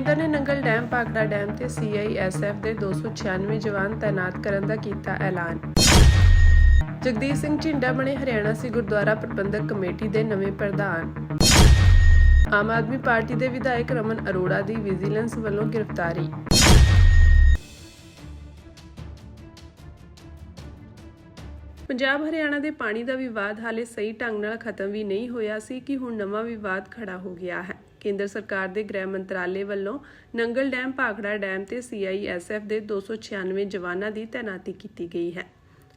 ਕੇਂਦਰ ਨੇ Nangal dam Bhakra dam ਤੇ CISF ਦੇ 296 ਜਵਾਨ ਤੈਨਾਤ ਕਰਨ ਦਾ ਕੀਤਾ ਐਲਾਨ। ਜਗਦੀਸ਼ ਸਿੰਘ ਝਿੰਡਾ ਬਣੇ ਹਰਿਆਣਾ ਸਿੱਖ ਗੁਰਦੁਆਰਾ ਪ੍ਰਬੰਧਕ ਕਮੇਟੀ ਦੇ ਨਵੇਂ ਪ੍ਰਧਾਨ। ਆਮ ਆਦਮੀ ਪਾਰਟੀ ਦੇ ਵਿਧਾਇਕ ਰਮਨ ਅਰੋੜਾ ਦੀ ਵਿਜੀਲੈਂਸ ਵੱਲੋਂ ਗ੍ਰਿਫਤਾਰੀ। ਪੰਜਾਬ ਹਰਿਆਣਾ ਦੇ ਪਾਣੀ ਦਾ ਵਿਵਾਦ ਹਾਲੇ ਸਹੀ ਢੰਗ ਨਾਲ ਖਤਮ ਵੀ ਨਹੀਂ ਹੋਇਆ ਸੀ ਕਿ ਹੁਣ ਨਵਾਂ ਵਿਵਾਦ ਖੜਾ ਹੋ ਗਿਆ ਹੈ। ਕੇਂਦਰ ਸਰਕਾਰ ਦੇ ਗ੍ਰਹਿ ਮੰਤਰਾਲੇ ਵੱਲੋਂ ਨੰਗਲ ਡੈਮ ਭਾਖੜਾ ਡੈਮ ਤੇ CISF ਦੇ 296 ਜਵਾਨਾਂ ਦੀ ਤੈਨਾਤੀ ਕੀਤੀ ਗਈ ਹੈ।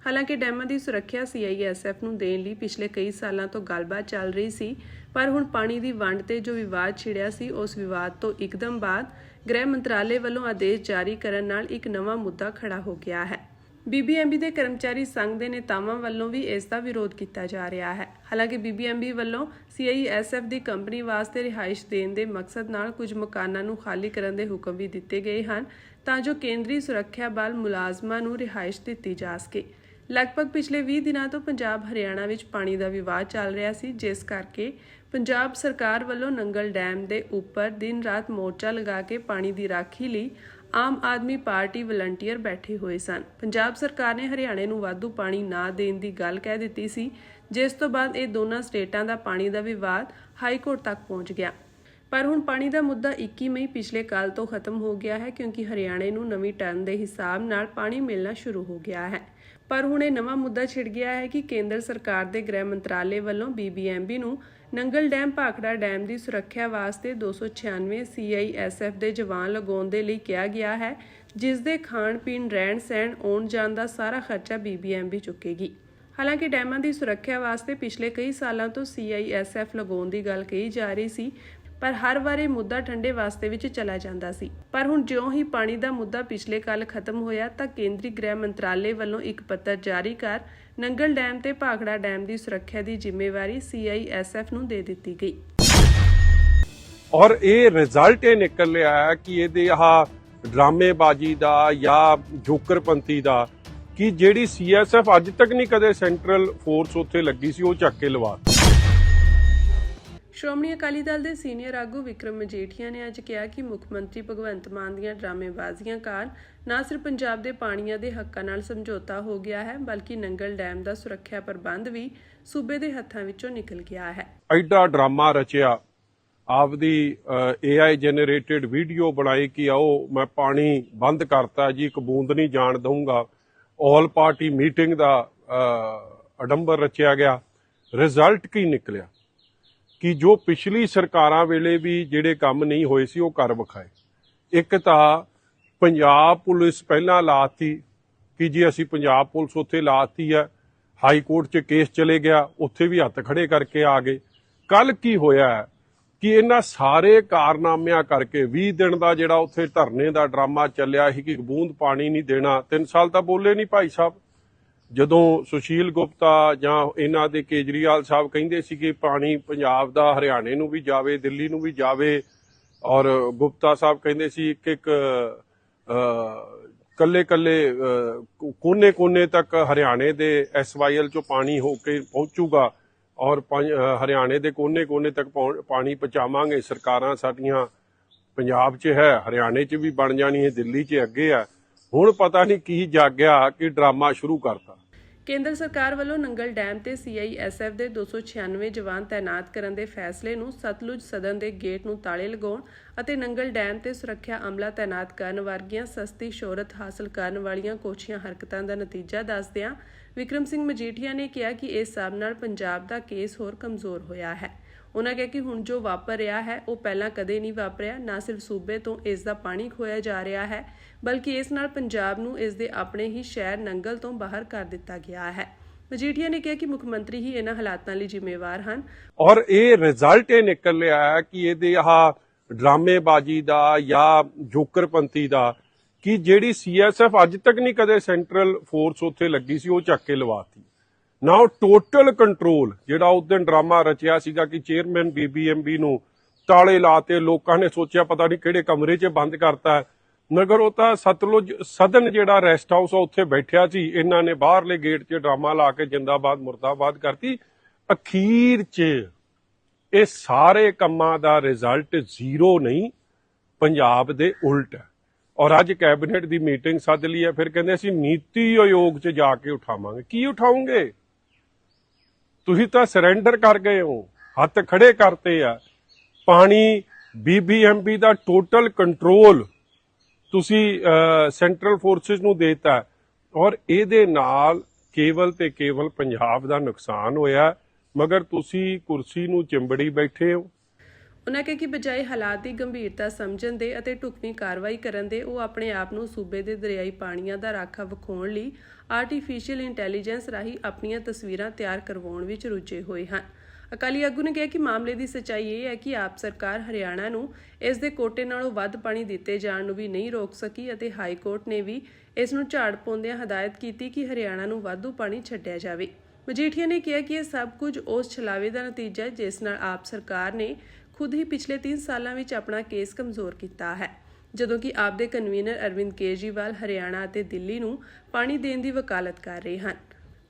ਹਾਲਾਂਕਿ ਡੈਮਾਂ ਦੀ ਸੁਰੱਖਿਆ CISF ਨੂੰ ਦੇਣ ਲਈ ਪਿਛਲੇ ਕਈ ਸਾਲਾਂ ਤੋਂ ਗੱਲਬਾਤ ਚੱਲ ਰਹੀ ਸੀ, ਪਰ ਹੁਣ ਪਾਣੀ ਦੀ ਵੰਡ ਤੇ ਜੋ ਵਿਵਾਦ ਛਿੜਿਆ ਸੀ, ਉਸ ਵਿਵਾਦ ਤੋਂ ਇੱਕਦਮ ਬਾਅਦ ਗ੍ਰਹਿ ਮੰਤਰਾਲੇ ਵੱਲੋਂ ਆਦੇਸ਼ ਜਾਰੀ ਕਰਨ ਨਾਲ ਇੱਕ ਨਵਾਂ ਮੁੱਦਾ ਖੜਾ ਹੋ ਗਿਆ ਹੈ। BBMB ਦੇ ਕਰਮਚਾਰੀ ਸੰਘ ਦੇ ਨੇਤਾਵਾਂ ਵੱਲੋਂ ਵੀ ਇਸ ਦਾ ਵਿਰੋਧ ਕੀਤਾ ਜਾ ਰਿਹਾ ਹੈ। ਹਾਲਾਂਕਿ BBMB ਵੱਲੋਂ CISF ਦੀ ਕੰਪਨੀ ਵਾਸਤੇ ਰਿਹਾਇਸ਼ ਦੇਣ ਦੇ ਮਕਸਦ ਨਾਲ ਕੁਝ ਮਕਾਨਾਂ ਨੂੰ ਖਾਲੀ ਕਰਨ ਦੇ ਹੁਕਮ ਵੀ ਦਿੱਤੇ ਗਏ ਹਨ ਤਾਂ ਜੋ ਕੇਂਦਰੀ ਸੁਰੱਖਿਆ ਬਲ ਮੁਲਾਜ਼ਮਾਂ ਨੂੰ ਰਿਹਾਇਸ਼ ਦਿੱਤੀ ਜਾ ਸਕੇ। ਲਗਭਗ ਪਿਛਲੇ 20 ਦਿਨਾਂ ਤੋਂ ਪੰਜਾਬ ਹਰਿਆਣਾ ਵਿੱਚ ਪਾਣੀ ਦਾ ਵਿਵਾਦ ਚੱਲ ਰਿਹਾ ਸੀ, ਜਿਸ ਕਰਕੇ ਪੰਜਾਬ ਸਰਕਾਰ ਵੱਲੋਂ ਨੰਗਲ ਡੈਮ ਦੇ ਉੱਪਰ ਦਿਨ ਰਾਤ ਮੋਰਚਾ ਲਗਾ ਕੇ ਪਾਣੀ ਦੀ ਰਾਖੀ ਲਈ ਆਮ ਆਦਮੀ ਪਾਰਟੀ ਵਲੰਟੀਅਰ ਬੈਠੇ ਹੋਏ ਸਨ। ਪੰਜਾਬ ਸਰਕਾਰ ਨੇ ਹਰਿਆਣੇ ਨੂੰ ਵਾਧੂ ਪਾਣੀ ਨਾ ਦੇਣ ਦੀ ਗੱਲ ਕਹਿ ਦਿੱਤੀ ਸੀ, ਜਿਸ ਤੋਂ ਬਾਅਦ ਇਹ ਦੋਨਾਂ ਸਟੇਟਾਂ ਦਾ ਪਾਣੀ ਦਾ ਵਿਵਾਦ ਹਾਈ ਕੋਰਟ ਤੱਕ ਪਹੁੰਚ ਗਿਆ। ਪਰ ਹੁਣ ਪਾਣੀ ਦਾ ਮੁੱਦਾ 21 ਮਈ ਪਿਛਲੇ ਕੱਲ ਤੋਂ ਖਤਮ ਹੋ ਗਿਆ ਹੈ, ਕਿਉਂਕਿ ਹਰਿਆਣੇ ਨੂੰ ਨਵੀਂ ਟਰਨ ਦੇ ਹਿਸਾਬ ਨਾਲ ਪਾਣੀ ਮਿਲਣਾ ਸ਼ੁਰੂ ਹੋ ਗਿਆ ਹੈ। ਪਰ ਹੁਣ ਇਹ ਨਵਾਂ ਮੁੱਦਾ ਛਿੜ ਗਿਆ ਹੈ ਕਿ ਕੇਂਦਰ ਸਰਕਾਰ ਦੇ ਗ੍ਰਹਿ ਮੰਤਰਾਲੇ ਵੱਲੋਂ BBMB ਨੂੰ ਨੰਗਲ ਡੈਮ ਭਾਖੜਾ ਡੈਮ ਦੀ ਸੁਰੱਖਿਆ ਵਾਸਤੇ 296 CISF ਦੇ ਜਵਾਨ ਲਗਾਉਣ ਦੇ ਲਈ ਕਿਹਾ ਗਿਆ ਹੈ, ਜਿਸ ਦੇ ਖਾਣ ਪੀਣ, ਰਹਿਣ ਸਹਿਣ, ਆਉਣ ਜਾਣ ਦਾ ਸਾਰਾ ਖਰਚਾ BBMB ਚੁੱਕੇਗੀ। ਹਾਲਾਂਕਿ ਡੈਮਾਂ ਦੀ ਸੁਰੱਖਿਆ ਵਾਸਤੇ ਪਿਛਲੇ ਕਈ ਸਾਲਾਂ ਤੋਂ CISF ਲਗਾਉਣ ਦੀ ਗੱਲ ਕਹੀ ਜਾ ਰਹੀ ਸੀ, ਪਰ ਹਰ ਵਾਰ ਇਹ ਮੁੱਦਾ ਠੰਡੇ ਵਾਸਤੇ ਵਿੱਚ ਚਲਾ ਜਾਂਦਾ ਸੀ। ਪਰ ਹੁਣ ਜਿਉਂ ਹੀ ਪਾਣੀ ਦਾ ਮੁੱਦਾ ਪਿਛਲੇ ਕੱਲ ਖਤਮ ਹੋਇਆ ਤਾਂ ਕੇਂਦਰੀ ਗ੍ਰਹਿ ਮੰਤਰਾਲੇ ਵੱਲੋਂ ਇੱਕ ਪੱਤਰ ਜਾਰੀ ਕਰ ਨੰਗਲ ਡੈਮ ਤੇ ਭਾਖੜਾ ਡੈਮ ਦੀ ਸੁਰੱਖਿਆ ਦੀ ਜ਼ਿੰਮੇਵਾਰੀ CISF ਨੂੰ ਦੇ ਦਿੱਤੀ ਗਈ। ਔਰ ਇਹ ਰਿਜ਼ਲਟ ਇਹ ਨਿਕਲ ਰਿਹਾ ਕਿ ਇਹਦੇ ਡਰਾਮੇਬਾਜ਼ੀ ਦਾ ਜਾਂ ਜੋਕਰਪੰਤੀ ਦਾ ਕਿ ਜਿਹੜੀ CISF ਅੱਜ ਤੱਕ ਨਹੀਂ ਕਦੇ ਸੈਂਟਰਲ ਫੋਰਸ ਉੱਥੇ ਲੱਗੀ ਸੀ, ਉਹ ਚੱਕ ਕੇ ਲਵਾ। ਸ਼੍ਰੋਮਣੀ ਅਕਾਲੀ ਦਲ ਦੇ ਸੀਨੀਅਰ ਆਗੂ ਵਿਕਰਮ ਮਜੀਠੀਆ ਨੇ ਅੱਜ ਕਿਹਾ ਕਿ ਮੁੱਖ ਮੰਤਰੀ ਭਗਵੰਤ ਮਾਨ ਦੀਆਂ ਡਰਾਮੇਬਾਜ਼ੀਆਂ ਕਾਰਨ ਨਾ ਸਿਰਫ ਪੰਜਾਬ ਦੇ ਪਾਣੀਆਂ ਦੇ ਹੱਕਾਂ ਨਾਲ ਸਮਝੌਤਾ ਹੋ ਗਿਆ ਹੈ, ਬਲਕਿ ਨੰਗਲ ਡੈਮ ਦਾ ਸੁਰੱਖਿਆ ਪ੍ਰਬੰਧ ਵੀ ਸੂਬੇ ਦੇ ਹੱਥਾਂ ਵਿੱਚੋਂ ਨਿਕਲ ਗਿਆ ਹੈ। ਐਡਾ ਡਰਾਮਾ ਰਚਿਆ, ਆਪਦੀ AI ਜਨਰੇਟਡ ਵੀਡੀਓ ਬਣਾਈ ਕਿ ਆਓ ਮੈਂ ਪਾਣੀ ਬੰਦ ਕਰਤਾ ਜੀ, ਇੱਕ ਬੂੰਦ ਨਹੀਂ ਜਾਣ ਦਊਂਗਾ। ਆਲ ਪਾਰਟੀ ਮੀਟਿੰਗ ਦਾ ਅਡੰਬਰ ਰਚਿਆ ਗਿਆ। ਰਿਜ਼ਲਟ ਕੀ ਨਿਕਲਿਆ ਕਿ ਜੋ ਪਿਛਲੀ ਸਰਕਾਰਾਂ ਵੇਲੇ ਵੀ ਜਿਹੜੇ ਕੰਮ ਨਹੀਂ ਹੋਏ ਸੀ ਉਹ ਕਰ ਵਿਖਾਏ। ਇੱਕ ਤਾਂ ਪੰਜਾਬ ਪੁਲਿਸ ਪਹਿਲਾਂ ਲਾਤੀ ਕਿ ਜੀ ਅਸੀਂ ਪੰਜਾਬ ਪੁਲਿਸ ਉੱਥੇ ਲਾਤੀ ਹੈ, ਹਾਈ ਕੋਰਟ 'ਚ ਕੇਸ ਚਲੇ ਗਿਆ, ਉੱਥੇ ਵੀ ਹੱਥ ਖੜੇ ਕਰਕੇ ਆ ਗਏ। ਕੱਲ ਕੀ ਹੋਇਆ ਕਿ ਇਹਨਾਂ ਸਾਰੇ ਕਾਰਨਾਮਿਆਂ ਕਰਕੇ 20 ਦਿਨ ਦਾ ਜਿਹੜਾ ਉੱਥੇ ਧਰਨੇ ਦਾ ਡਰਾਮਾ ਚੱਲਿਆ ਸੀ ਕਿ ਬੂੰਦ ਪਾਣੀ ਨਹੀਂ ਦੇਣਾ, 3 ਸਾਲ ਤਾਂ ਬੋਲੇ ਨਹੀਂ ਭਾਈ ਸਾਹਿਬ। ਜਦੋਂ ਸੁਸ਼ੀਲ ਗੁਪਤਾ ਜਾਂ ਇਹਨਾਂ ਦੇ ਕੇਜਰੀਵਾਲ ਸਾਹਿਬ ਕਹਿੰਦੇ ਸੀ ਕਿ ਪਾਣੀ ਪੰਜਾਬ ਦਾ ਹਰਿਆਣੇ ਨੂੰ ਵੀ ਜਾਵੇ, ਦਿੱਲੀ ਨੂੰ ਵੀ ਜਾਵੇ, ਔਰ ਗੁਪਤਾ ਸਾਹਿਬ ਕਹਿੰਦੇ ਸੀ ਇੱਕ ਕੱਲੇ ਕੋਨੇ ਤੱਕ ਹਰਿਆਣੇ ਦੇ SYL ਚੋਂ ਪਾਣੀ ਹੋ ਕੇ ਪਹੁੰਚੂਗਾ ਔਰ ਹਰਿਆਣੇ ਦੇ ਕੋਨੇ ਤੱਕ ਪਾਣੀ ਪਹੁੰਚਾਵਾਂਗੇ। ਸਰਕਾਰਾਂ ਸਾਡੀਆਂ ਪੰਜਾਬ 'ਚ ਹੈ, ਹਰਿਆਣੇ 'ਚ ਵੀ ਬਣ ਜਾਣੀ ਹੈ, ਦਿੱਲੀ 'ਚ ਅੱਗੇ ਆ। ਹੁਣ ਪਤਾ ਨਹੀਂ ਕੀ ਜਾਗਿਆ ਕਿ ਡਰਾਮਾ ਸ਼ੁਰੂ ਕਰਤਾ। ਕੇਂਦਰ ਸਰਕਾਰ ਵੱਲੋਂ ਨੰਗਲ ਡੈਮ ਤੇ CISF ਦੇ 296 ਜਵਾਨ ਤੈਨਾਤ ਕਰਨ ਦੇ ਫੈਸਲੇ ਨੂੰ ਸਤਲੁਜ ਸਦਨ ਦੇ ਗੇਟ ਨੂੰ ਤਾਲੇ ਲਗਾਉਣ ਅਤੇ ਨੰਗਲ ਡੈਮ ਤੇ ਸੁਰੱਖਿਆ ਅਮਲਾ ਤੈਨਾਤ ਕਰਨ ਵਰਗੀਆਂ ਸਸਤੀ ਸ਼ੋਹਰਤ ਹਾਸਲ ਕਰਨ ਵਾਲੀਆਂ ਕੋਸ਼ੀਆਂ ਹਰਕਤਾਂ ਦਾ ਨਤੀਜਾ ਦੱਸਦਿਆਂ ਵਿਕਰਮ ਸਿੰਘ ਮਜੀਠੀਆ ਨੇ ਕਿਹਾ ਕਿ ਇਸ ਹਿਸਾਬ ਨਾਲ ਪੰਜਾਬ ਦਾ ਕੇਸ ਹੋਰ ਕਮਜ਼ੋਰ ਹੋਇਆ ਹੈ। ਉਹਨਾਂ ਕਿਹਾ ਕਿ ਹੁਣ ਜੋ ਵਾਪਰ ਰਿਹਾ ਹੈ ਉਹ ਪਹਿਲਾਂ ਕਦੇ ਨਹੀਂ ਵਾਪਰਿਆ। ਨਾ ਸਿਰਫ ਸੂਬੇ ਤੋਂ ਇਸ ਦਾ ਪਾਣੀ ਖੋਇਆ ਜਾ ਰਿਹਾ ਹੈ, ਬਲਕਿ ਇਸ ਨਾਲ ਪੰਜਾਬ ਨੂੰ ਇਸ ਦੇ ਆਪਣੇ ਹੀ ਸ਼ਹਿਰ ਨੰਗਲ ਤੋਂ ਬਾਹਰ ਕਰ ਦਿੱਤਾ ਗਿਆ ਹੈ। ਮਜੀਠੀਆ ਨੇ ਕਿਹਾ ਕਿ ਮੁੱਖ ਮੰਤਰੀ ਹੀ ਇਹਨਾਂ ਹਾਲਾਤਾਂ ਲਈ ਜ਼ਿੰਮੇਵਾਰ ਹਨ। ਔਰ ਇਹ ਰਿਜ਼ਲਟ ਇਹ ਨਿਕਲ ਰਿਹਾ ਕਿ ਇਹਦੇ ਡਰਾਮੇਬਾਜ਼ੀ ਦਾ ਜਾਂ ਜੋਕਰਪੰਤੀ ਦਾ ਕਿ ਜਿਹੜੀ CISF ਅੱਜ ਤੱਕ ਨਹੀਂ ਕਦੇ ਸੈਂਟਰਲ ਫੋਰਸ ਉੱਥੇ ਲੱਗੀ ਸੀ, ਉਹ ਚੱਕ ਕੇ ਲਵਾਤੀ। ਨਾ ਉਹ ਟੋਟਲ ਕੰਟਰੋਲ ਜਿਹੜਾ ਉਸ ਦਿਨ ਡਰਾਮਾ ਰਚਿਆ ਸੀਗਾ ਕਿ ਚੇਅਰਮੈਨ BBMB ਨੂੰ ਤਾਲੇ ਲਾਤੇ, ਲੋਕਾਂ ਨੇ ਸੋਚਿਆ ਪਤਾ ਨਹੀਂ ਕਿਹੜੇ ਕਮਰੇ 'ਚ ਬੰਦ ਕਰਤਾ, ਮਗਰ ਉਹ ਤਾਂ ਸਤਲੁਜ ਸਦਨ ਜਿਹੜਾ ਰੈਸਟ ਹਾਊਸ ਆ ਉੱਥੇ ਬੈਠਿਆ ਸੀ। ਇਹਨਾਂ ਨੇ ਬਾਹਰਲੇ ਗੇਟ 'ਚ ਡਰਾਮਾ ਲਾ ਕੇ ਜਿੰਦਾਬਾਦ ਮੁਰਦਾਬਾਦ ਕਰਤੀ। ਅਖੀਰ 'ਚ ਇਹ ਸਾਰੇ ਕੰਮਾਂ ਦਾ ਰਿਜ਼ਲਟ ਜ਼ੀਰੋ ਨਹੀਂ ਪੰਜਾਬ ਦੇ ਉਲਟ ਹੈ। ਔਰ ਅੱਜ ਕੈਬਨਿਟ ਦੀ ਮੀਟਿੰਗ ਸੱਦ ਲਈ ਹੈ, ਫਿਰ ਕਹਿੰਦੇ ਅਸੀਂ ਨੀਤੀ ਆਯੋਗ 'ਚ ਜਾ ਕੇ ਉਠਾਵਾਂਗੇ। ਕੀ ਉਠਾਉਂਗੇ? ਤੁਸੀਂ ਤਾਂ ਸਰੈਂਡਰ ਕਰ ਗਏ ਹੋ, ਹੱਥ ਖੜੇ ਕਰਤੇ ਆ। ਪਾਣੀ BBMP ਦਾ ਟੋਟਲ ਕੰਟਰੋਲ ਤੁਸੀਂ ਸੈਂਟਰਲ ਫੋਰਸਿਸ ਨੂੰ ਦੇਤਾ, ਔਰ ਇਹਦੇ ਨਾਲ ਕੇਵਲ ਤੇ ਕੇਵਲ ਪੰਜਾਬ ਦਾ ਨੁਕਸਾਨ ਹੋਇਆ, ਮਗਰ ਤੁਸੀਂ ਕੁਰਸੀ ਨੂੰ ਚਿੰਬੜੀ ਬੈਠੇ ਹੋ। ਉਨ੍ਹਾਂ ਕਿਹਾ ਕਿ ਬਜਾਏ ਹਾਲਾਤ ਦੀ ਗੰਭੀਰਤਾ ਸਮਝਣ ਦੇ ਅਤੇ ਢੁਕਵੀਂ ਕਾਰਵਾਈ ਕਰਨ ਦੇ, ਉਹ ਆਪਣੇ ਆਪ ਨੂੰ ਸੂਬੇ ਦੇ ਦਰਿਆਈ ਪਾਣੀਆਂ ਦਾ ਰਾਖਾ ਵਿਖਾਉਣ ਲਈ ਆਰਟੀਫੀਸ਼ੀਅਲ ਇੰਟੈਲੀਜੈਂਸ ਰਾਹੀਂ ਆਪਣੀਆਂ ਤਸਵੀਰਾਂ ਤਿਆਰ ਕਰਵਾਉਣ ਵਿੱਚ ਰੁੱਝੇ ਹੋਏ ਹਨ। ਅਕਾਲੀ ਆਗੂ ਨੇ ਕਿਹਾ ਕਿ ਮਾਮਲੇ ਦੀ ਸੱਚਾਈ ਇਹ ਹੈ ਕਿ ਆਪ ਸਰਕਾਰ ਹਰਿਆਣਾ ਨੂੰ ਇਸ ਦੇ ਕੋਟੇ ਨਾਲੋਂ ਵੱਧ ਪਾਣੀ ਦਿੱਤੇ ਜਾਣ ਨੂੰ ਵੀ ਨਹੀਂ ਰੋਕ ਸਕੀ ਅਤੇ ਹਾਈ ਕੋਰਟ ਨੇ ਵੀ ਇਸ ਨੂੰ ਝਾੜ ਪਾਉਂਦਿਆਂ ਹਦਾਇਤ ਕੀਤੀ ਕਿ ਹਰਿਆਣਾ ਨੂੰ ਵਾਧੂ ਪਾਣੀ ਛੱਡਿਆ ਜਾਵੇ। ਮਜੀਠੀਆ ਨੇ ਕਿਹਾ ਕਿ ਇਹ ਸਭ ਕੁਝ ਉਸ ਛਲਾਵੇ ਦਾ ਨਤੀਜਾ ਹੈ ਜਿਸ ਨਾਲ ਆਪ ਸਰਕਾਰ ਨੇ ਖੁਦ ਹੀ ਪਿਛਲੇ 3 ਸਾਲਾਂ ਵਿੱਚ ਆਪਣਾ ਕੇਸ ਕਮਜ਼ੋਰ ਕੀਤਾ ਹੈ, ਜਦੋਂ ਕਿ ਆਪ ਦੇ ਕਨਵੀਨਰ ਅਰਵਿੰਦ ਕੇਜਰੀਵਾਲ ਹਰਿਆਣਾ ਅਤੇ ਦਿੱਲੀ ਨੂੰ ਪਾਣੀ ਦੇਣ ਦੀ ਵਕਾਲਤ ਕਰ ਰਹੇ ਹਨ।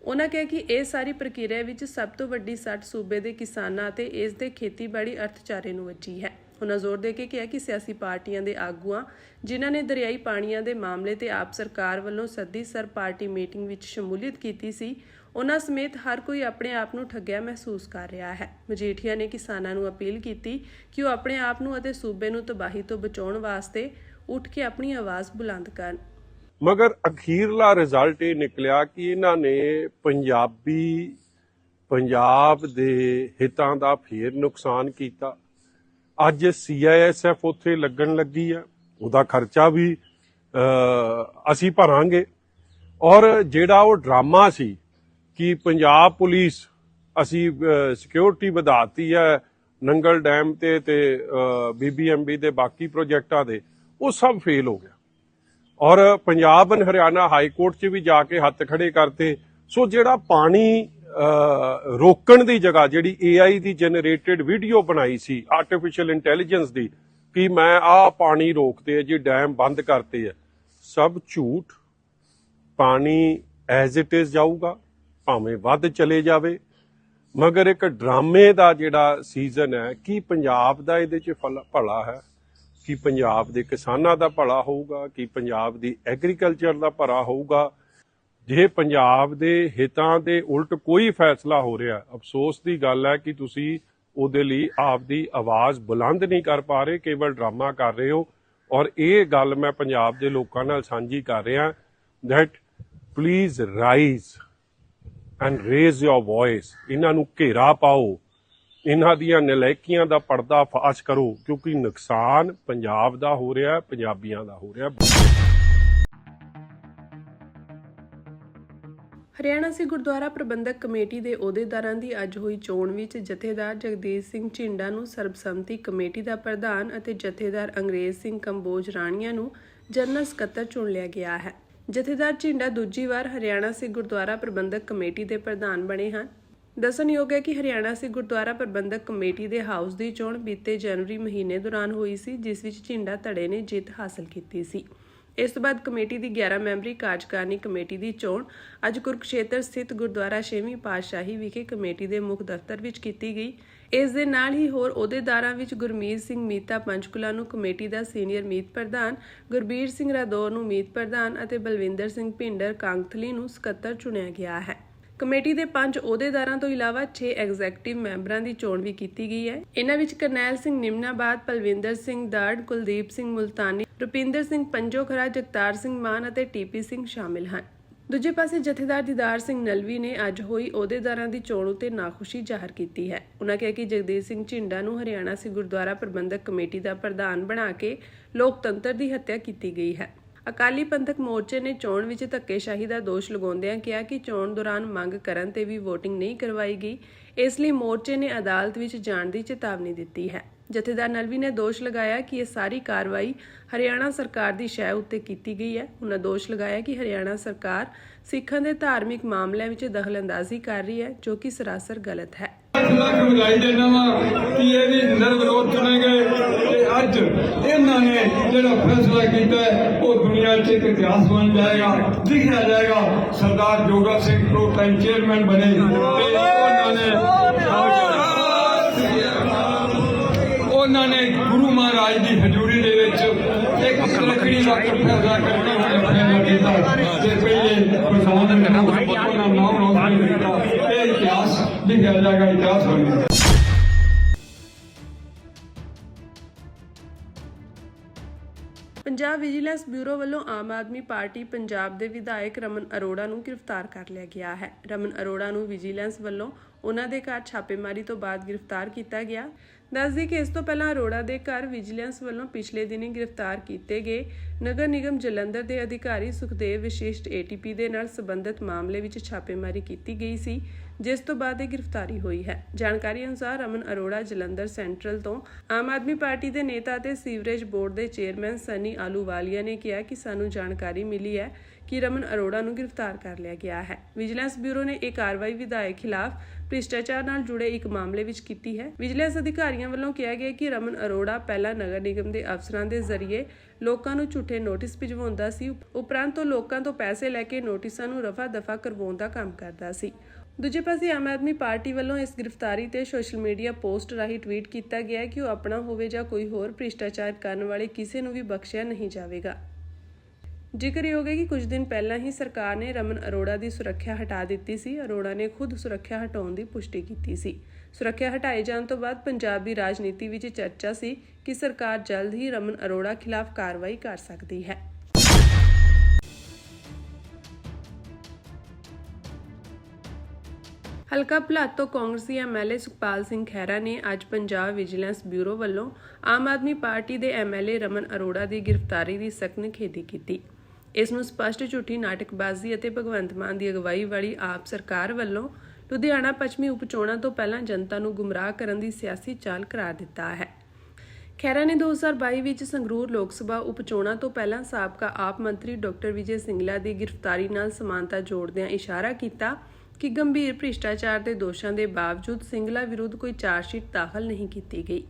ਉਨ੍ਹਾਂ ਕਿਹਾ ਕਿ ਇਹ ਸਾਰੀ ਪ੍ਰਕਿਰਿਆ ਵਿੱਚ ਸਭ ਤੋਂ ਵੱਡੀ ਸੱਟ ਸੂਬੇ ਦੇ ਕਿਸਾਨਾਂ ਅਤੇ ਇਸ ਦੇ ਖੇਤੀਬਾੜੀ ਅਰਥਚਾਰੇ ਨੂੰ ਵੱਜੀ ਹੈ। ਉਨ੍ਹਾਂ ਜ਼ੋਰ ਦੇ ਕੇ ਕਿਹਾ ਕਿ ਸਿਆਸੀ ਪਾਰਟੀਆਂ ਦੇ ਆਗੂਆਂ ਜਿਨ੍ਹਾਂ ਨੇ ਦਰਿਆਈ ਪਾਣੀਆਂ ਦੇ ਮਾਮਲੇ ਤੇ ਆਪ ਸਰਕਾਰ ਵੱਲੋਂ ਸੱਦੀ ਸਰਬ ਪਾਰਟੀ ਮੀਟਿੰਗ ਵਿੱਚ ਸ਼ਮੂਲੀਅਤ ਕੀਤੀ ਸੀ, ਉਨ੍ਹਾਂ ਸਮੇਤ ਹਰ ਕੋਈ ਆਪਣੇ ਆਪ ਨੂੰ ਠੱਗਿਆ ਮਹਿਸੂਸ ਕਰ ਰਿਹਾ ਹੈ। ਮਜੀਠੀਆ ਨੇ ਕਿਸਾਨਾਂ ਨੂੰ ਅਪੀਲ ਕੀਤੀ ਕਿ ਉਹ ਆਪਣੇ ਆਪ ਨੂੰ ਅਤੇ ਸੂਬੇ ਨੂੰ ਤਬਾਹੀ ਤੋਂ ਬਚਾਉਣ ਵਾਸਤੇ ਉੱਠ ਕੇ ਆਪਣੀ ਆਵਾਜ਼ ਬੁਲੰਦ ਕਰਨ। ਮਗਰ ਅਖੀਰਲਾ ਰਿਜ਼ਲਟ ਇਹ ਨਿਕਲਿਆ ਕਿ ਇਹਨਾਂ ਨੇ ਪੰਜਾਬ ਦੇ ਹਿੱਤਾਂ ਦਾ ਫੇਰ ਨੁਕਸਾਨ ਕੀਤਾ। ਅੱਜ CISF ਉੱਥੇ ਲੱਗਣ ਲੱਗੀ ਆ, ਉਹਦਾ ਖਰਚਾ ਵੀ ਅਸੀਂ ਭਰਾਂਗੇ। ਔਰ ਜਿਹੜਾ ਉਹ ਡਰਾਮਾ ਸੀ ਕਿ ਪੰਜਾਬ ਪੁਲਿਸ ਅਸੀਂ ਸਿਕਿਉਰਿਟੀ ਵਧਾਤੀ ਹੈ ਨੰਗਲ ਡੈਮ ਤੇ BBMP ਦੇ ਬਾਕੀ ਪ੍ਰੋਜੈਕਟਾਂ ਦੇ, ਉਹ ਸਭ ਫੇਲ ਹੋ ਗਿਆ। ਔਰ Punjab and Haryana high court 'ਚ ਵੀ ਜਾ ਕੇ ਹੱਥ ਖੜੇ ਕਰਤੇ। ਸੋ ਜਿਹੜਾ ਪਾਣੀ ਰੋਕਣ ਦੀ ਜਗ੍ਹਾ ਜਿਹੜੀ AI ਦੀ ਜਨਰੇਟਡ ਵੀਡੀਓ ਬਣਾਈ ਸੀ ਆਰਟੀਫੀਸ਼ੀਅਲ ਇੰਟੈਲੀਜੈਂਸ ਦੀ ਕਿ ਮੈਂ ਆਹ ਪਾਣੀ ਰੋਕਤੇ ਜੀ, ਡੈਮ ਬੰਦ ਕਰਤੇ ਆ, ਸਭ ਝੂਠ। ਪਾਣੀ ਐਜ਼ ਇਟ ਇਜ਼ ਜਾਊਗਾ, ਭਾਵੇਂ ਵੱਧ ਚਲੇ ਜਾਵੇ, ਮਗਰ ਇੱਕ ਡਰਾਮੇ ਦਾ ਜਿਹੜਾ ਸੀਜ਼ਨ ਹੈ ਕਿ ਪੰਜਾਬ ਦਾ ਇਹਦੇ 'ਚ ਭਲਾ ਹੈ, ਕਿ ਪੰਜਾਬ ਦੇ ਕਿਸਾਨਾਂ ਦਾ ਭਲਾ ਹੋਊਗਾ, ਕਿ ਪੰਜਾਬ ਦੀ ਐਗਰੀਕਲਚਰ ਦਾ ਭਲਾ ਹੋਊਗਾ। ਜੇ ਪੰਜਾਬ ਦੇ ਹਿੱਤਾਂ ਦੇ ਉਲਟ ਕੋਈ ਫੈਸਲਾ ਹੋ ਰਿਹਾ, ਅਫਸੋਸ ਦੀ ਗੱਲ ਹੈ ਕਿ ਤੁਸੀਂ ਉਹਦੇ ਲਈ ਆਪਦੀ ਆਵਾਜ਼ ਬੁਲੰਦ ਨਹੀਂ ਕਰ ਪਾ ਰਹੇ, ਕੇਵਲ ਡਰਾਮਾ ਕਰ ਰਹੇ ਹੋ। ਔਰ ਇਹ ਗੱਲ ਮੈਂ ਪੰਜਾਬ ਦੇ ਲੋਕਾਂ ਨਾਲ ਸਾਂਝੀ ਕਰ ਰਿਹਾ that please rise and raise your voice। ਇਹਨਾਂ ਨੂੰ ਘੇਰਾ ਪਾਓ, ਇਹਨਾਂ ਦੀਆਂ ਨਲਾਇਕੀਆਂ ਦਾ ਪਰਦਾ ਫਾਸ਼ ਕਰੋ, ਕਿਉਂਕਿ ਨੁਕਸਾਨ ਪੰਜਾਬ ਦਾ ਹੋ ਰਿਹਾ, ਪੰਜਾਬੀਆਂ ਦਾ ਹੋ ਰਿਹਾ। ਹਰਿਆਣਾ ਸਿੱਖ ਗੁਰਦੁਆਰਾ ਪ੍ਰਬੰਧਕ ਕਮੇਟੀ ਦੇ ਅਹੁਦੇਦਾਰਾਂ ਦੀ ਅੱਜ ਹੋਈ ਚੋਣ ਵਿੱਚ ਜਥੇਦਾਰ ਜਗਦੀਸ਼ ਸਿੰਘ ਝਿੰਡਾ ਨੂੰ ਸਰਬਸੰਮਤੀ ਕਮੇਟੀ ਦਾ ਪ੍ਰਧਾਨ ਅਤੇ ਜਥੇਦਾਰ ਅੰਗਰੇਜ਼ ਸਿੰਘ ਕੰਬੋਜ ਰਾਣੀਆਂ ਨੂੰ ਜਨਰਲ ਸਕੱਤਰ ਚੁਣ ਲਿਆ ਗਿਆ ਹੈ। ਜਥੇਦਾਰ ਝਿੰਡਾ ਦੂਜੀ ਵਾਰ ਹਰਿਆਣਾ ਸਿੱਖ ਗੁਰਦੁਆਰਾ ਪ੍ਰਬੰਧਕ ਕਮੇਟੀ ਦੇ ਪ੍ਰਧਾਨ ਬਣੇ ਹਨ। ਦੱਸਣਯੋਗ ਹੈ ਕਿ ਹਰਿਆਣਾ ਸਿੱਖ ਗੁਰਦੁਆਰਾ ਪ੍ਰਬੰਧਕ ਕਮੇਟੀ ਦੇ ਹਾਊਸ ਦੀ ਚੋਣ ਬੀਤੇ ਜਨਵਰੀ ਮਹੀਨੇ ਦੌਰਾਨ ਹੋਈ ਸੀ, ਜਿਸ ਵਿੱਚ ਝਿੰਡਾ ਧੜੇ ਨੇ ਜਿੱਤ ਹਾਸਲ ਕੀਤੀ ਸੀ। ਇਸ ਤੋਂ ਬਾਅਦ ਕਮੇਟੀ ਦੀ 11 ਮੈਂਬਰੀ ਕਾਰਜਕਾਰਨੀ ਕਮੇਟੀ ਦੀ ਚੋਣ ਅੱਜ ਕੁਰੂਕਸ਼ੇਤਰ ਸਥਿਤ ਗੁਰਦੁਆਰਾ 6ਵੀਂ ਪਾਤਸ਼ਾਹੀ ਵਿਖੇ ਕਮੇਟੀ ਦੇ ਮੁੱਖ ਦਫ਼ਤਰ ਵਿੱਚ ਕੀਤੀ ਗਈ। ਇਸ ਦੇ ਨਾਲ ਹੀ ਹੋਰ ਅਹੁਦੇਦਾਰਾਂ ਵਿੱਚ ਗੁਰਮੀਤ ਸਿੰਘ ਮੀਤਾ ਪੰਚਕੂਲਾ ਨੂੰ ਕਮੇਟੀ ਦਾ ਸੀਨੀਅਰ ਮੀਤ ਪ੍ਰਧਾਨ, ਗੁਰਬੀਰ ਸਿੰਘ ਰਾਦੌਰ ਨੂੰ ਮੀਤ ਪ੍ਰਧਾਨ ਅਤੇ ਬਲਵਿੰਦਰ ਸਿੰਘ ਭਿੰਡਰ ਕਾਂਗਥਲੀ ਨੂੰ ਸਕੱਤਰ ਚੁਣਿਆ ਗਿਆ ਹੈ। ਕਮੇਟੀ ਦੇ 5 ਅਹੁਦੇਦਾਰਾਂ ਤੋਂ ਇਲਾਵਾ 6 ਐਗਜ਼ੈਕਟਿਵ ਮੈਂਬਰਾਂ ਦੀ ਚੋਣ ਵੀ ਕੀਤੀ ਗਈ ਹੈ। ਇਹਨਾਂ ਵਿੱਚ ਕਰਨੈਲ ਸਿੰਘ ਨਿਮਨਾਬਾਦ, ਪਲਵਿੰਦਰ ਸਿੰਘ ਦਰੜ, ਕੁਲਦੀਪ ਸਿੰਘ ਮੁਲਤਾਨੀ, ਰੁਪਿੰਦਰ ਸਿੰਘ ਪੰਜੋਖਰਾ, ਜਗਤਾਰ ਸਿੰਘ ਮਾਨ ਅਤੇ TP ਸਿੰਘ ਸ਼ਾਮਿਲ ਹਨ। ਦੂਜੇ ਪਾਸੇ ਜਥੇਦਾਰ ਦੀਦਾਰ ਸਿੰਘ ਨਲਵੀ ਨੇ ਅੱਜ ਹੋਈ ਅਹੁਦੇਦਾਰਾਂ ਦੀ ਚੋਣ ਉਤੇ ਨਾਖੁਸ਼ੀ ਜ਼ਾਹਰ ਕੀਤੀ ਹੈ। ਉਨ੍ਹਾਂ ਕਿਹਾ ਕਿ ਜਗਦੀਸ਼ ਸਿੰਘ ਝਿੰਡਾ ਨੂੰ ਹਰਿਆਣਾ ਸਿੱਖ ਗੁਰਦੁਆਰਾ ਪ੍ਰਬੰਧਕ ਕਮੇਟੀ ਦਾ ਪ੍ਰਧਾਨ ਬਣਾ ਕੇ ਲੋਕਤੰਤਰ ਦੀ ਹੱਤਿਆ ਕੀਤੀ ਗਈ ਹੈ। ਅਕਾਲੀ ਪੰਥਕ ਮੋਰਚੇ ਨੇ ਚੋਣ ਵਿੱਚ ਧੱਕੇਸ਼ਾਹੀ ਦਾ ਦੋਸ਼ ਲਗਾਉਂਦਿਆਂ ਕਿਹਾ ਕਿ ਚੋਣ ਦੌਰਾਨ ਮੰਗ ਕਰਨ ਤੇ ਵੀ VOTING ਨਹੀਂ ਕਰਵਾਈ ਗਈ, ਇਸ ਲਈ ਮੋਰਚੇ ਨੇ ਅਦਾਲਤ ਵਿੱਚ ਜਾਣ ਦੀ ਚੇਤਾਵਨੀ ਦਿੱਤੀ ਹੈ। ਜਥੇਦਾਰ ਨਲਵੀ ਨੇ ਦੋਸ਼ ਲਗਾਇਆ ਕਿ ਇਹ ਸਾਰੀ ਕਾਰਵਾਈ ਹਰਿਆਣਾ ਸਰਕਾਰ ਦੀ ਸ਼ੈਅ ਉੱਤੇ ਕੀਤੀ ਗਈ ਹੈ। ਉਹਨਾਂ ਦੋਸ਼ ਲਗਾਇਆ ਕਿ ਹਰਿਆਣਾ ਸਰਕਾਰ ਸਿੱਖਾਂ ਦੇ ਧਾਰਮਿਕ ਮਾਮਲਿਆਂ ਵਿੱਚ ਦਖਲਅੰਦਾਜ਼ੀ ਕਰ ਰਹੀ ਹੈ, ਜੋ ਕਿ ਸਰਾਸਰ ਗਲਤ ਹੈ। ਵਧਾਈ ਦੇਣਾ ਵਾ ਕਿ ਇਹ ਵੀ ਨਿਰਵਿਰੋਧ ਚੁਣੇ ਗਏ ਤੇ ਅੱਜ ਇਹਨਾਂ ਨੇ ਜਿਹੜਾ ਫੈਸਲਾ ਕੀਤਾ ਉਹ ਦੁਨੀਆ 'ਚ ਇੱਕ ਇਤਿਹਾਸ ਬਣ ਜਾਏਗਾ, ਲਿਖਿਆ ਜਾਏਗਾ। ਸਰਦਾਰ Joga Singh pro time chairman ਬਣੇ ਤੇ ਉਹਨਾਂ ਨੇ ਗੁਰੂ ਮਹਾਰਾਜ ਦੀ ਹਜ਼ੂਰੀ ਦੇ ਵਿੱਚ ਵਕਤ ਫੈਸਲਾ ਕਰਨਾ ਹੋਇਆ ਕੀਤਾ ਤੇ ਪਹਿਲੇ ਪ੍ਰਧਾਨ ਨੇ ਉਹਨਾਂ ਨਾਮ ਰੋਸ਼ਨ ਕੀਤਾ। ਇਹ ਇਤਿਹਾਸ ਲਿਖਿਆ ਜਾਏਗਾ, ਇਤਿਹਾਸ ਬਣੇਗਾ। ਪੰਜਾਬ ਵਿਜੀਲੈਂਸ ਬਿਊਰੋ ਵੱਲੋਂ ਆਮ ਆਦਮੀ ਪਾਰਟੀ ਪੰਜਾਬ ਦੇ ਵਿਧਾਇਕ ਰਮਨ ਅਰੋੜਾ ਨੂੰ ਗ੍ਰਿਫਤਾਰ ਕਰ ਲਿਆ ਗਿਆ ਹੈ। ਰਮਨ ਅਰੋੜਾ ਨੂੰ ਵਿਜੀਲੈਂਸ ਵੱਲੋਂ ਉਹਨਾਂ ਦੇ ਘਰ ਛਾਪੇਮਾਰੀ ਤੋਂ ਬਾਅਦ ਗ੍ਰਿਫਤਾਰ ਕੀਤਾ ਗਿਆ। ਦੱਸਦੀ ਕਿ ਇਸ ਤੋਂ ਪਹਿਲਾਂ ਅਰੋੜਾ ਦੇ ਘਰ ਵਿਜੀਲੈਂਸ ਵੱਲੋਂ ਪਿਛਲੇ ਦਿਨੀ ਗ੍ਰਿਫਤਾਰ ਕੀਤੇ ਗਏ ਨਗਰ ਨਿਗਮ ਜਲੰਧਰ ਦੇ ਅਧਿਕਾਰੀ ਸੁਖਦੇਵ ਵਿਸ਼ਿਸ਼ਟ ATP ਦੇ ਨਾਲ ਸੰਬੰਧਿਤ ਮਾਮਲੇ ਵਿੱਚ ਛਾਪੇਮਾਰੀ ਕੀਤੀ ਗਈ ਸੀ, ਜਿਸ ਤੋਂ ਬਾਅਦ ਇਹ ਗ੍ਰਿਫਤਾਰੀ ਹੋਈ ਹੈ। ਜਾਣਕਾਰੀ ਅਨੁਸਾਰ ਰਮਨ ਅਰੋੜਾ ਜਲੰਧਰ ਸੈਂਟਰਲ ਤੋਂ ਆਮ ਆਦਮੀ ਪਾਰਟੀ ਦੇ ਨੇਤਾ ਅਤੇ ਸੀਵਰੇਜ ਬੋਰਡ ਦੇ ਚੇਅਰਮੈਨ ਸਨੀ ਆਲੂਵਾਲੀਆ ਨੇ ਕਿਹਾ ਕਿ ਸਾਨੂੰ ਜਾਣਕਾਰੀ ਮਿਲੀ ਹੈ ਕਿ ਰਮਨ ਅਰੋੜਾ ਨੂੰ ਗ੍ਰਿਫਤਾਰ ਕਰ ਲਿਆ ਗਿਆ ਹੈ। ਵਿਜੀਲੈਂਸ ਬਿਊਰੋ ਨੇ ਇਹ ਕਾਰਵਾਈ ਵਿਧਾਇਕ ਖਿਲਾਫ ਭ੍ਰਿਸ਼ਟਾਚਾਰ ਨਾਲ ਜੁੜੇ ਇੱਕ ਮਾਮਲੇ ਵਿੱਚ ਕੀਤੀ ਹੈ। ਵਿਜੀਲੈਂਸ ਅਧਿਕਾਰੀਆਂ ਵੱਲੋਂ ਕਿਹਾ ਗਿਆ ਕਿ ਰਮਨ ਅਰੋੜਾ ਪਹਿਲਾਂ ਨਗਰ ਨਿਗਮ ਦੇ ਅਫਸਰਾਂ ਦੇ ਜ਼ਰੀਏ ਲੋਕਾਂ ਨੂੰ ਝੂਠੇ ਨੋਟਿਸ ਭਿਜਵਾਉਂਦਾ ਸੀ, ਉਪਰੰਤ ਉਹ ਲੋਕਾਂ ਤੋਂ ਪੈਸੇ ਲੈ ਕੇ ਨੋਟਿਸਾਂ ਨੂੰ ਰਫਾ-ਦਫਾ ਕਰਵਾਉਣ ਦਾ ਕੰਮ ਕਰਦਾ ਸੀ। ਦੂਜੇ ਪਾਸੇ ਆਮ ਆਦਮੀ ਪਾਰਟੀ ਵੱਲੋਂ ਇਸ ਗ੍ਰਿਫਤਾਰੀ ਤੇ ਸੋਸ਼ਲ ਮੀਡੀਆ ਪੋਸਟ ਰਾਹੀਂ ਟਵੀਟ ਕੀਤਾ ਗਿਆ ਕਿ ਉਹ ਆਪਣਾ ਹੋਵੇ ਜਾਂ ਕੋਈ ਹੋਰ ਭ੍ਰਿਸ਼ਟਾਚਾਰ ਕਰਨ ਵਾਲੇ ਕਿਸੇ ਨੂੰ ਵੀ ਬਖਸ਼ਿਆ ਨਹੀਂ ਜਾਵੇਗਾ। ਜ਼ਿਕਰਯੋਗ ਹੈ ਕਿ ਕੁਝ ਦਿਨ ਪਹਿਲਾਂ ਹੀ ਸਰਕਾਰ ਨੇ ਰਮਨ ਅਰੋੜਾ ਦੀ ਸੁਰੱਖਿਆ ਹਟਾ ਦਿੱਤੀ ਸੀ। ਅਰੋੜਾ ਨੇ ਖੁਦ ਸੁਰੱਖਿਆ ਹਟਾਉਣ ਦੀ ਪੁਸ਼ਟੀ ਕੀਤੀ ਸੀ। ਸੁਰੱਖਿਆ ਹਟਾਏ ਜਾਣ ਤੋਂ ਬਾਅਦ ਪੰਜਾਬ ਦੀ ਰਾਜਨੀਤੀ ਵਿੱਚ ਚਰਚਾ ਸੀ ਕਿ ਸਰਕਾਰ ਜਲਦ ਹੀ ਰਮਨ ਅਰੋੜਾ ਖਿਲਾਫ ਕਾਰਵਾਈ ਕਰ ਸਕਦੀ ਹੈ। ਹਲਕਾ ਭਲਾਤ ਤੋਂ ਕਾਂਗਰਸੀ MLA ਸੁਖਪਾਲ ਸਿੰਘ ਖਹਿਰਾ ਨੇ ਅੱਜ ਪੰਜਾਬ ਵਿਜੀਲੈਂਸ ਬਿਊਰੋ ਵੱਲੋਂ ਆਮ ਆਦਮੀ ਪਾਰਟੀ ਦੇ MLA ਰਮਨ ਅਰੋੜਾ ਦੀ ਗ੍ਰਿਫਤਾਰੀ ਦੀ ਸਖਤ ਨਿਖੇਧੀ ਕੀਤੀ। ਇਸ ਨੂੰ ਸਪਸ਼ਟ ਝੂਠੀ ਨਾਟਕਬਾਜ਼ੀ ਅਤੇ ਭਗਵੰਤ ਮਾਨ ਦੀ ਅਗਵਾਈ ਵਾਲੀ ਆਪ ਸਰਕਾਰ ਵੱਲੋਂ ਲੁਧਿਆਣਾ ਪੱਛਮੀ ਉਪਚੋਣਾਂ ਤੋਂ ਪਹਿਲਾਂ ਜਨਤਾ ਨੂੰ ਗੁੰਮਰਾਹ ਕਰਨ ਦੀ ਸਿਆਸੀ ਚਾਲ ਕਰਾਰ ਦਿੱਤਾ ਹੈ। ਖਹਿਰਾ ਨੇ 2022 ਵਿੱਚ ਸੰਗਰੂਰ ਲੋਕ ਸਭਾ ਉਪਚੋਣਾਂ ਤੋਂ ਪਹਿਲਾਂ ਸਾਬਕਾ ਆਪ ਮੰਤਰੀ ਡਾਕਟਰ ਵਿਜੇ ਸਿੰਗਲਾ ਦੀ ਗ੍ਰਿਫਤਾਰੀ ਨਾਲ ਸਮਾਨਤਾ ਜੋੜਦਿਆਂ ਇਸ਼ਾਰਾ ਕੀਤਾ ਕਿ ਗੰਭੀਰ ਭ੍ਰਿਸ਼ਟਾਚਾਰ ਦੇ ਦੋਸ਼ਾਂ ਦੇ ਬਾਵਜੂਦ ਸਿੰਗਲਾ ਵਿਰੁੱਧ ਕੋਈ ਚਾਰਜਸ਼ੀਟ ਦਾਖਲ ਨਹੀਂ ਕੀਤੀ ਗਈ।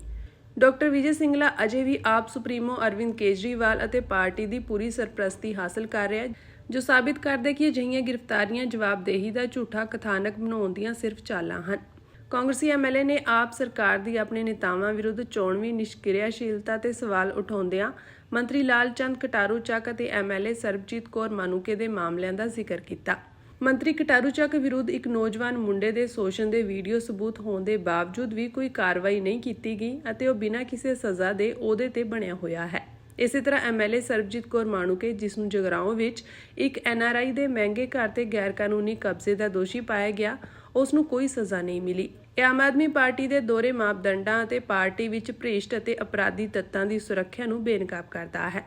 ਡਾਕਟਰ ਵਿਜੇ ਸਿੰਗਲਾ ਅਜੇ ਵੀ ਆਪ ਸੁਪਰੀਮੋ ਅਰਵਿੰਦ ਕੇਜਰੀਵਾਲ ਅਤੇ ਪਾਰਟੀ ਦੀ ਪੂਰੀ ਸਰਪ੍ਰਸਤੀ ਹਾਸਲ ਕਰ ਰਿਹਾ ਹੈ, ਜੋ ਸਾਬਿਤ ਕਰਦਾ ਕਿ ਅਜਿਹੀਆਂ ਗ੍ਰਿਫਤਾਰੀਆਂ ਜਵਾਬਦੇਹੀ ਦਾ ਝੂਠਾ ਕਥਾਨਕ ਬਣਾਉਣ ਦੀਆਂ ਸਿਰਫ ਚਾਲਾਂ ਹਨ। ਕਾਂਗਰਸੀ MLA ਨੇ ਆਪ ਸਰਕਾਰ ਦੀ ਆਪਣੇ ਨੇਤਾਵਾਂ ਵਿਰੁੱਧ ਚੋਣਵੀ ਨਿਸ਼ਕਿਰਿਆਸ਼ੀਲਤਾ ਤੇ ਸਵਾਲ ਉਠਾਉਂਦਿਆਂ ਮੰਤਰੀ ਲਾਲ ਚੰਦ ਕਟਾਰੂ ਚੱਕ ਅਤੇ MLA ਸਰਬਜੀਤ ਕੌਰ ਮਾਨੂਕੇ ਦੇ ਮਾਮਲਿਆਂ ਦਾ ਜ਼ਿਕਰ ਕੀਤਾ। ਮੰਤਰੀ ਕਟਾਰੂ ਚੱਕ ਵਿਰੁੱਧ ਇੱਕ ਨੌਜਵਾਨ ਮੁੰਡੇ ਦੇ ਸ਼ੋਸ਼ਣ ਦੇ ਵੀਡੀਓ ਸਬੂਤ ਹੋਣ ਦੇ ਬਾਵਜੂਦ ਵੀ ਕੋਈ ਕਾਰਵਾਈ ਨਹੀਂ ਕੀਤੀ ਗਈ ਅਤੇ ਉਹ ਬਿਨਾਂ ਕਿਸੇ ਸਜ਼ਾ ਦੇ ਅਹੁਦੇ ਤੇ ਬਣਿਆ ਹੋਇਆ ਹੈ। ਇਸੇ ਤਰ੍ਹਾਂ MLA ਸਰਬਜੀਤ ਕੌਰ ਮਾਨੂਕੇ, ਜਿਸ ਨੂੰ ਜਗਰਾਓਂ ਵਿੱਚ ਇੱਕ NRI ਦੇ ਮਹਿੰਗੇ ਘਰ ਤੇ ਗੈਰ ਕਾਨੂੰਨੀ ਕਬਜ਼ੇ ਦਾ ਦੋਸ਼ੀ ਪਾਇਆ ਗਿਆ, ਉਸ ਨੂੰ ਕੋਈ ਸਜ਼ਾ ਨਹੀਂ ਮਿਲੀ। ਇਹ ਆਮ ਆਦਮੀ ਪਾਰਟੀ ਦੇ ਦੋਹਰੇ ਮਾਪਦੰਡਾਂ ਅਤੇ ਪਾਰਟੀ ਵਿੱਚ ਭ੍ਰਿਸ਼ਟ ਅਤੇ ਅਪਰਾਧੀ ਤੱਤਾਂ ਦੀ ਸੁਰੱਖਿਆ ਨੂੰ ਬੇਨਕਾਬ ਕਰਦਾ ਹੈ।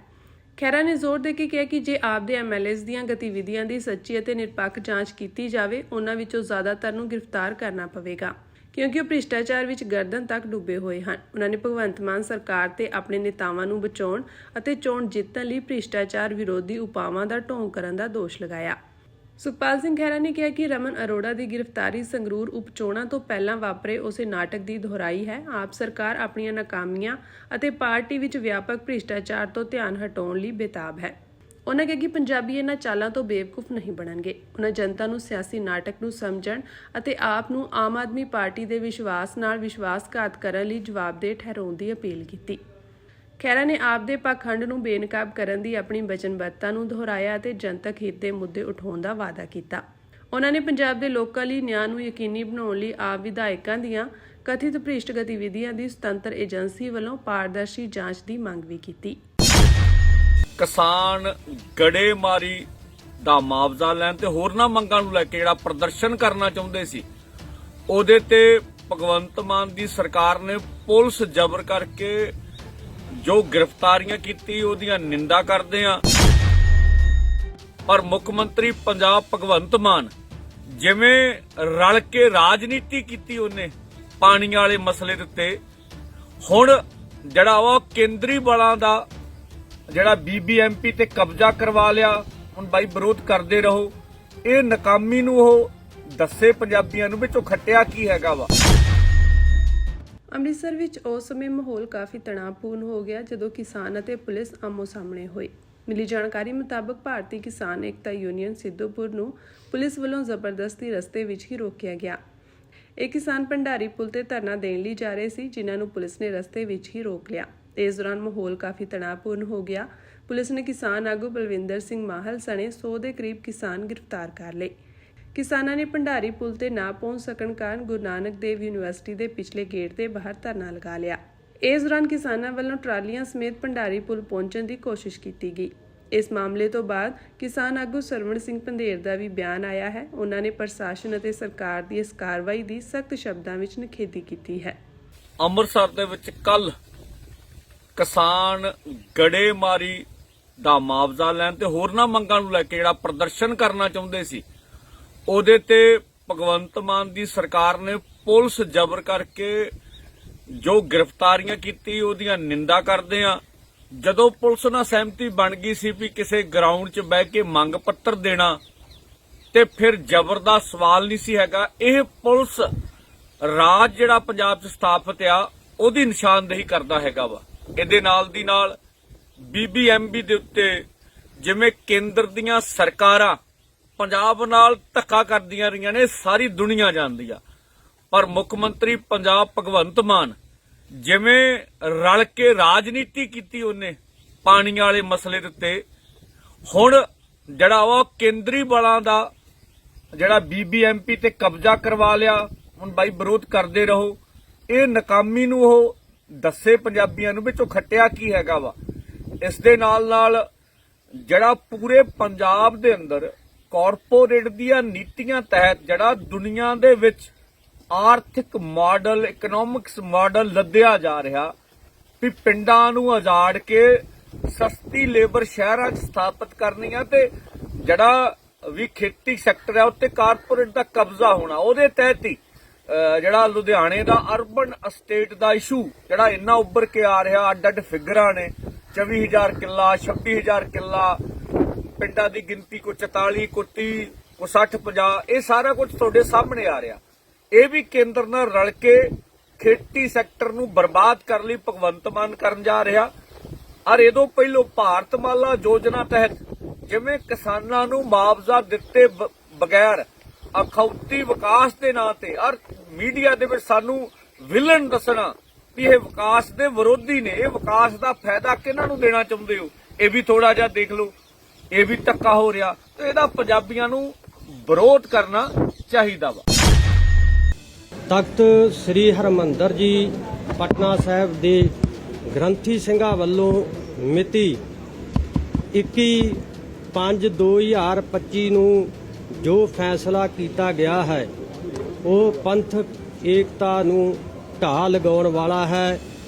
ਖਹਿਰਾ ਨੇ ਜ਼ੋਰ ਦੇ ਕੇ ਕਿਹਾ ਕਿ ਜੇ ਆਪ ਦੇ MLAs ਦੀਆਂ ਗਤੀਵਿਧੀਆਂ ਦੀ ਸੱਚੀ ਅਤੇ ਨਿਰਪੱਖ ਜਾਂਚ ਕੀਤੀ ਜਾਵੇ, ਉਹਨਾਂ ਵਿੱਚੋਂ ਜ਼ਿਆਦਾਤਰ ਨੂੰ ਗ੍ਰਿਫਤਾਰ ਕਰਨਾ ਪਵੇਗਾ, ਕਿਉਂਕਿ ਉਹ ਭ੍ਰਿਸ਼ਟਾਚਾਰ ਵਿੱਚ ਗਰਦਨ ਤੱਕ ਡੁੱਬੇ ਹੋਏ ਹਨ। ਉਹਨਾਂ ਨੇ ਭਗਵੰਤ ਮਾਨ ਸਰਕਾਰ ਤੇ ਆਪਣੇ ਨੇਤਾਵਾਂ ਨੂੰ ਬਚਾਉਣ ਅਤੇ ਚੋਣ ਜਿੱਤਣ ਲਈ ਭ੍ਰਿਸ਼ਟਾਚਾਰ ਵਿਰੋਧੀ ਉਪਾਵਾਂ ਦਾ ਢੋਂਗ ਕਰਨ ਦਾ ਦੋਸ਼ ਲਗਾਇਆ। ਸੁਖਪਾਲ ਸਿੰਘ ਖਹਿਰਾ ਨੇ ਕਿਹਾ ਕਿ ਰਮਨ ਅਰੋੜਾ ਦੀ ਗ੍ਰਿਫਤਾਰੀ ਸੰਗਰੂਰ ਉਪਚੋਣਾਂ ਤੋਂ ਪਹਿਲਾਂ ਵਾਪਰੇ ਉਸੇ ਨਾਟਕ ਦੀ ਦੁਹਰਾਈ ਹੈ। ਆਪ ਸਰਕਾਰ ਆਪਣੀਆਂ ਨਾਕਾਮੀਆਂ ਅਤੇ ਪਾਰਟੀ ਵਿੱਚ ਵਿਆਪਕ ਭ੍ਰਿਸ਼ਟਾਚਾਰ ਤੋਂ ਧਿਆਨ ਹਟਾਉਣ ਲਈ ਬੇਤਾਬ ਹੈ। ਉਹਨਾਂ ਕਿਹਾ ਕਿ ਪੰਜਾਬੀ ਇਹਨਾਂ ਚਾਲਾਂ ਤੋਂ ਬੇਵਕੂਫ ਨਹੀਂ ਬਣਨਗੇ। ਉਹਨਾਂ ਜਨਤਾ ਨੂੰ ਸਿਆਸੀ ਨਾਟਕ ਨੂੰ ਸਮਝਣ ਅਤੇ ਆਪ ਨੂੰ ਆਮ ਆਦਮੀ ਪਾਰਟੀ ਦੇ ਵਿਸ਼ਵਾਸ ਨਾਲ ਵਿਸ਼ਵਾਸਘਾਤ ਕਰਨ ਲਈ ਜਵਾਬਦੇਹ ਠਹਿਰਾਉਣ ਦੀ ਅਪੀਲ ਕੀਤੀ। ਖਹਿਰਾ ਨੇ ਆਪ ਦੇ ਪਖੰਡ ਨੂੰ ਬੇਨਕਾਬ ਕਰਨ ਦੀ ਆਪਣੀ ਵਚਨਬੱਧਤਾ ਨੂੰ ਦੁਹਰਾਇਆ ਅਤੇ ਜਨਤਕ ਹਿੱਤ ਦੇ ਮੁੱਦੇ ਉਠਾਉਣ ਦਾ ਵਾਅਦਾ ਕੀਤਾ। ਉਹਨਾਂ ਨੇ ਪੰਜਾਬ ਦੇ ਲੋਕਾਂ ਲਈ ਨਿਆਂ ਨੂੰ ਯਕੀਨੀ ਬਣਾਉਣ ਲਈ ਆਪ ਵਿਧਾਇਕਾਂ ਦੀਆਂ ਕਥਿਤ ਭ੍ਰਿਸ਼ਟ ਗਤੀਵਿਧੀਆਂ ਦੀ ਸੁਤੰਤਰ ਏਜੰਸੀ ਵੱਲੋਂ ਪਾਰਦਰਸ਼ੀ ਜਾਂਚ ਦੀ ਮੰਗ ਵੀ ਕੀਤੀ। ਕਿਸਾਨ ਗੜੇਮਾਰੀ ਦਾ ਮੁਆਵਜ਼ਾ ਲੈਣ ਤੇ ਹੋਰਨਾਂ ਮੰਗਾਂ ਨੂੰ ਲੈ ਕੇ ਜਿਹੜਾ ਪ੍ਰਦਰਸ਼ਨ ਕਰਨਾ ਚਾਹੁੰਦੇ ਸੀ, ਉਹਦੇ ਤੇ ਭਗਵੰਤ ਮਾਨ ਦੀ ਸਰਕਾਰ ਨੇ ਪੁਲਿਸ ਜ਼ਬਰ ਕਰਕੇ ਜੋ ਗ੍ਰਿਫਤਾਰੀਆਂ ਕੀਤੀ, ਉਹਦੀਆਂ ਨਿੰਦਾ ਕਰਦੇ ਆ। ਪਰ ਮੁੱਖ ਮੰਤਰੀ ਪੰਜਾਬ ਭਗਵੰਤ ਮਾਨ ਜਿਵੇਂ ਰਲ ਕੇ ਰਾਜਨੀਤੀ ਕੀਤੀ ਉਹਨੇ ਪਾਣੀ ਵਾਲੇ ਮਸਲੇ ਦੇ ਉੱਤੇ, ਹੁਣ ਜਿਹੜਾ ਉਹ ਕੇਂਦਰੀ ਬਲਾਂ ਦਾ ਜਿਹੜਾ BBMP ਤੇ ਕਬਜ਼ਾ ਕਰਵਾ ਲਿਆ। ਹੁਣ ਬਾਈ ਵਿਰੋਧ ਕਰਦੇ ਰਹੋ, ਇਹ ਨਾਕਾਮੀ ਨੂੰ ਉਹ ਦੱਸੇ ਪੰਜਾਬੀਆਂ ਨੂੰ ਵਿੱਚੋਂ ਖੱਟਿਆ ਕੀ ਹੈਗਾ ਵਾ। ਅੰਮ੍ਰਿਤਸਰ ਵਿੱਚ ਉਸ ਸਮੇਂ ਮਾਹੌਲ ਕਾਫੀ ਤਣਾਅਪੂਰਨ ਹੋ ਗਿਆ ਜਦੋਂ ਕਿਸਾਨ ਅਤੇ ਪੁਲਿਸ ਆਮੋ ਸਾਹਮਣੇ ਹੋਏ। ਮਿਲੀ ਜਾਣਕਾਰੀ ਮੁਤਾਬਕ ਭਾਰਤੀ ਕਿਸਾਨ ਏਕਤਾ ਯੂਨੀਅਨ ਸਿੱਧੂਪੁਰ ਨੂੰ ਪੁਲਿਸ ਵੱਲੋਂ ਜ਼ਬਰਦਸਤੀ ਰਸਤੇ ਵਿੱਚ ਹੀ ਰੋਕਿਆ ਗਿਆ। ਇਹ ਕਿਸਾਨ ਭੰਡਾਰੀ ਪੁਲ ਤੇ ਧਰਨਾ ਦੇਣ ਲਈ ਜਾ ਰਹੇ ਸੀ, ਜਿਨ੍ਹਾਂ ਨੂੰ ਪੁਲਿਸ ਨੇ ਰਸਤੇ ਵਿੱਚ ਹੀ ਰੋਕ ਲਿਆ। ਇਸ ਦੌਰਾਨ ਮਾਹੌਲ ਕਾਫੀ ਤਣਾਅਪੂਰਨ ਹੋ ਗਿਆ। ਪੁਲਿਸ ਨੇ ਕਿਸਾਨ ਆਗੂ ਬਲਵਿੰਦਰ ਸਿੰਘ ਮਾਹਲ ਸਣੇ 100 ਦੇ ਕਰੀਬ ਕਿਸਾਨ ਗ੍ਰਿਫਤਾਰ ਕਰ ਲਏ। ਕਿਸਾਨਾਂ ਨੇ ਭੰਡਾਰੀ ਪੁਲ ਤੇ ਨਾ ਪਹੁੰਚ ਸਕਣ ਕਾਰਨ ਗੁਰੂ ਨਾਨਕ ਦੇਵ ਯੂਨੀਵਰਸਿਟੀ ਦੇ ਪਿਛਲੇ ਗੇਟ ਦੇ ਬਾਹਰ ਧਰਨਾ ਲਗਾ ਲਿਆ। ਇਸ ਦੌਰਾਨ ਕਿਸਾਨਾਂ ਵੱਲੋਂ ਟਰਾਲੀਆਂ ਸਮੇਤ ਭੰਡਾਰੀ ਪੁਲ ਪਹੁੰਚਣ ਦੀ ਕੋਸ਼ਿਸ਼ ਕੀਤੀ ਗਈ। ਇਸ ਮਾਮਲੇ ਤੋਂ ਬਾਅਦ ਕਿਸਾਨ ਆਗੂ ਸਰਵਣ ਸਿੰਘ ਪੰਧੇਰ ਦਾ ਵੀ ਬਿਆਨ ਆਇਆ ਹੈ। ਉਹਨਾਂ ਨੇ ਪ੍ਰਸ਼ਾਸਨ ਅਤੇ ਸਰਕਾਰ ਦੀ ਇਸ ਕਾਰਵਾਈ ਦੀ ਸਖਤ ਸ਼ਬਦਾਂ ਵਿੱਚ ਨਿਖੇਧੀ ਕੀਤੀ ਹੈ। ਅੰਮ੍ਰਿਤਸਰ ਦੇ ਵਿੱਚ ਕੱਲ ਕਿਸਾਨ ਗੜੇਮਾਰੀ ਦਾ ਮੁਆਵਜ਼ਾ ਲੈਣ ਤੇ ਹੋਰਨਾਂ ਮੰਗਾਂ ਨੂੰ ਲੈ ਕੇ ਜਿਹੜਾ ਪ੍ਰਦਰਸ਼ਨ ਕਰਨਾ ਚਾਹੁੰਦੇ ਸੀ, ਉਹਦੇ ਤੇ ਭਗਵੰਤ ਮਾਨ ਦੀ ਸਰਕਾਰ ਨੇ ਪੁਲਿਸ ਜ਼ਬਰ ਕਰਕੇ ਜੋ ਗ੍ਰਿਫਤਾਰੀਆਂ ਕੀਤੀ ਉਹਦੀਆਂ ਨਿੰਦਾ ਕਰਦੇ ਆ। ਜਦੋਂ ਪੁਲਿਸ ਨਾਲ ਸਹਿਮਤੀ ਬਣ ਗਈ ਸੀ ਵੀ ਕਿਸੇ ਗਰਾਊਂਡ 'ਚ ਬਹਿ ਕੇ ਮੰਗ ਪੱਤਰ ਦੇਣਾ ਤੇ ਫਿਰ ਜ਼ਬਰ ਦਾ ਸਵਾਲ ਨਹੀਂ ਸੀ ਹੈਗਾ। ਇਹ ਪੁਲਿਸ ਰਾਜ ਜਿਹੜਾ ਪੰਜਾਬ 'ਚ ਸਥਾਪਿਤ ਆ ਉਹਦੀ ਨਿਸ਼ਾਨਦੇਹੀ ਕਰਦਾ ਹੈਗਾ ਵਾ। ਇਹਦੇ ਨਾਲ ਦੀ ਨਾਲ BBMB ਦੇ ਉੱਤੇ ਜਿਵੇਂ ਕੇਂਦਰ ਦੀਆਂ ਸਰਕਾਰਾਂ ਪੰਜਾਬ ਨਾਲ ਧੱਕਾ ਕਰਦੀਆਂ ਰਹੀਆਂ ਨੇ, ਸਾਰੀ ਦੁਨੀਆ ਜਾਣਦੀ ਆ। ਪਰ ਮੁੱਖ ਮੰਤਰੀ ਪੰਜਾਬ ਭਗਵੰਤ ਮਾਨ ਜਿਵੇਂ ਰਲ ਕੇ ਰਾਜਨੀਤੀ ਕੀਤੀ ਉਹਨੇ ਪਾਣੀ ਵਾਲੇ ਮਸਲੇ ਦੇ ਉੱਤੇ, ਹੁਣ ਜਿਹੜਾ ਉਹ ਕੇਂਦਰੀ ਬਲਾਂ ਦਾ ਜਿਹੜਾ BBMP ਤੇ ਕਬਜ਼ਾ ਕਰਵਾ ਲਿਆ। ਹੁਣ ਬਾਈ ਵਿਰੋਧ ਕਰਦੇ ਰਹੋ, ਇਹ ਨਾਕਾਮੀ ਨੂੰ ਉਹ ਦੱਸੇ ਪੰਜਾਬੀਆਂ ਨੂੰ ਵਿੱਚੋਂ ਖੱਟਿਆ ਕੀ ਹੈਗਾ ਵਾ। ਇਸ ਦੇ ਨਾਲ ਨਾਲ ਜਿਹੜਾ ਪੂਰੇ ਪੰਜਾਬ ਦੇ ਅੰਦਰ ਕਾਰਪੋਰੇਟ ਦੀਆਂ ਨੀਤੀਆਂ ਤਹਿਤ ਜਿਹੜਾ ਦੁਨੀਆ ਦੇ ਵਿੱਚ ਆਰਥਿਕ ਮਾਡਲ, ਇਕਨੋਮਿਕਸ ਮਾਡਲ ਲੱਦਿਆ ਜਾ ਰਿਹਾ ਵੀ ਪਿੰਡਾਂ ਨੂੰ ਉਜਾੜ ਕੇ ਸਸਤੀ ਲੇਬਰ ਸ਼ਹਿਰਾਂ 'ਚ ਸਥਾਪਿਤ ਕਰਨੀ ਆ ਤੇ ਜਿਹੜਾ ਵੀ ਖੇਤੀ ਸੈਕਟਰ ਹੈ ਉੱਤੇ ਕਾਰਪੋਰੇਟ ਦਾ ਕਬਜ਼ਾ ਹੋਣਾ। ਉਹਦੇ ਤਹਿਤ ਹੀ ਜਿਹੜਾ ਲੁਧਿਆਣੇ ਦਾ ਅਰਬਨ ਅਸਟੇਟ ਦਾ ਇਸ਼ੂ ਜਿਹੜਾ ਇੰਨਾ ਉੱਭਰ ਕੇ ਆ ਰਿਹਾ, ਅੱਡ-ਅੱਡ ਫਿਗਰਾਂ ਨੇ, 24,000 ਕਿੱਲਾ, 26,000 ਕਿੱਲਾ, ਪਿੰਡਾਂ ਦੀ ਗਿਣਤੀ ਕੋ 44, ਕੋ 30, ਕੋ 60, 50, ਇਹ ਸਾਰਾ ਕੁਝ ਤੁਹਾਡੇ ਸਾਹਮਣੇ ਆ ਰਿਹਾ। ਇਹ ਵੀ ਕੇਂਦਰ ਨਾਲ ਰਲ ਕੇ ਖੇਤੀ ਸੈਕਟਰ ਨੂੰ ਬਰਬਾਦ ਕਰਨ ਲਈ ਭਗਵੰਤ ਮਾਨ ਕਰਨ ਜਾ ਰਿਹਾ। ਔਰ ਇਹਦੋਂ ਪਹਿਲੋਂ ਭਾਰਤਮਾਲਾ ਯੋਜਨਾ ਤਹਿਤ ਜਿਵੇਂ ਕਿਸਾਨਾਂ ਨੂੰ ਮੁਆਵਜ਼ਾ ਦਿੱਤੇ ਬਗੈਰ ਅਖੌਤੀ ਵਿਕਾਸ ਦੇ ਨਾਂ ਤੇ ਔਰ ਮੀਡੀਆ ਦੇ ਵਿੱਚ ਸਾਨੂੰ ਵਿਲਨ ਦੱਸਣਾ ਵੀ ਇਹ ਵਿਕਾਸ ਦੇ ਵਿਰੋਧੀ ਨੇ, ਇਹ ਵਿਕਾਸ ਦਾ ਫਾਇਦਾ ਕਿਹਨਾਂ ਨੂੰ ਦੇਣਾ ਚਾਹੁੰਦੇ ਹੋ, ਇਹ ਵੀ ਥੋੜਾ ਜਿਹਾ ਦੇਖ ਲਓ। ਇਹ ਵੀ ਧੱਕਾ ਹੋ ਰਿਹਾ ਤੇ ਇਹਦਾ ਪੰਜਾਬੀਆਂ ਨੂੰ ਵਿਰੋਧ ਕਰਨਾ ਚਾਹੀਦਾ ਵਾ। ਤਖਤ ਸ੍ਰੀ ਹਰਿਮੰਦਰ ਜੀ ਪਟਨਾ ਸਾਹਿਬ ਦੇ ਗ੍ਰੰਥੀ ਸਿੰਘਾਂ ਵੱਲੋਂ ਮਿਤੀ 21/5/2025 ਨੂੰ ਜੋ ਫੈਸਲਾ ਕੀਤਾ ਗਿਆ ਹੈ ਉਹ ਪੰਥਕ ਏਕਤਾ ਨੂੰ ਢਾਹ ਲਗਾਉਣ ਵਾਲਾ ਹੈ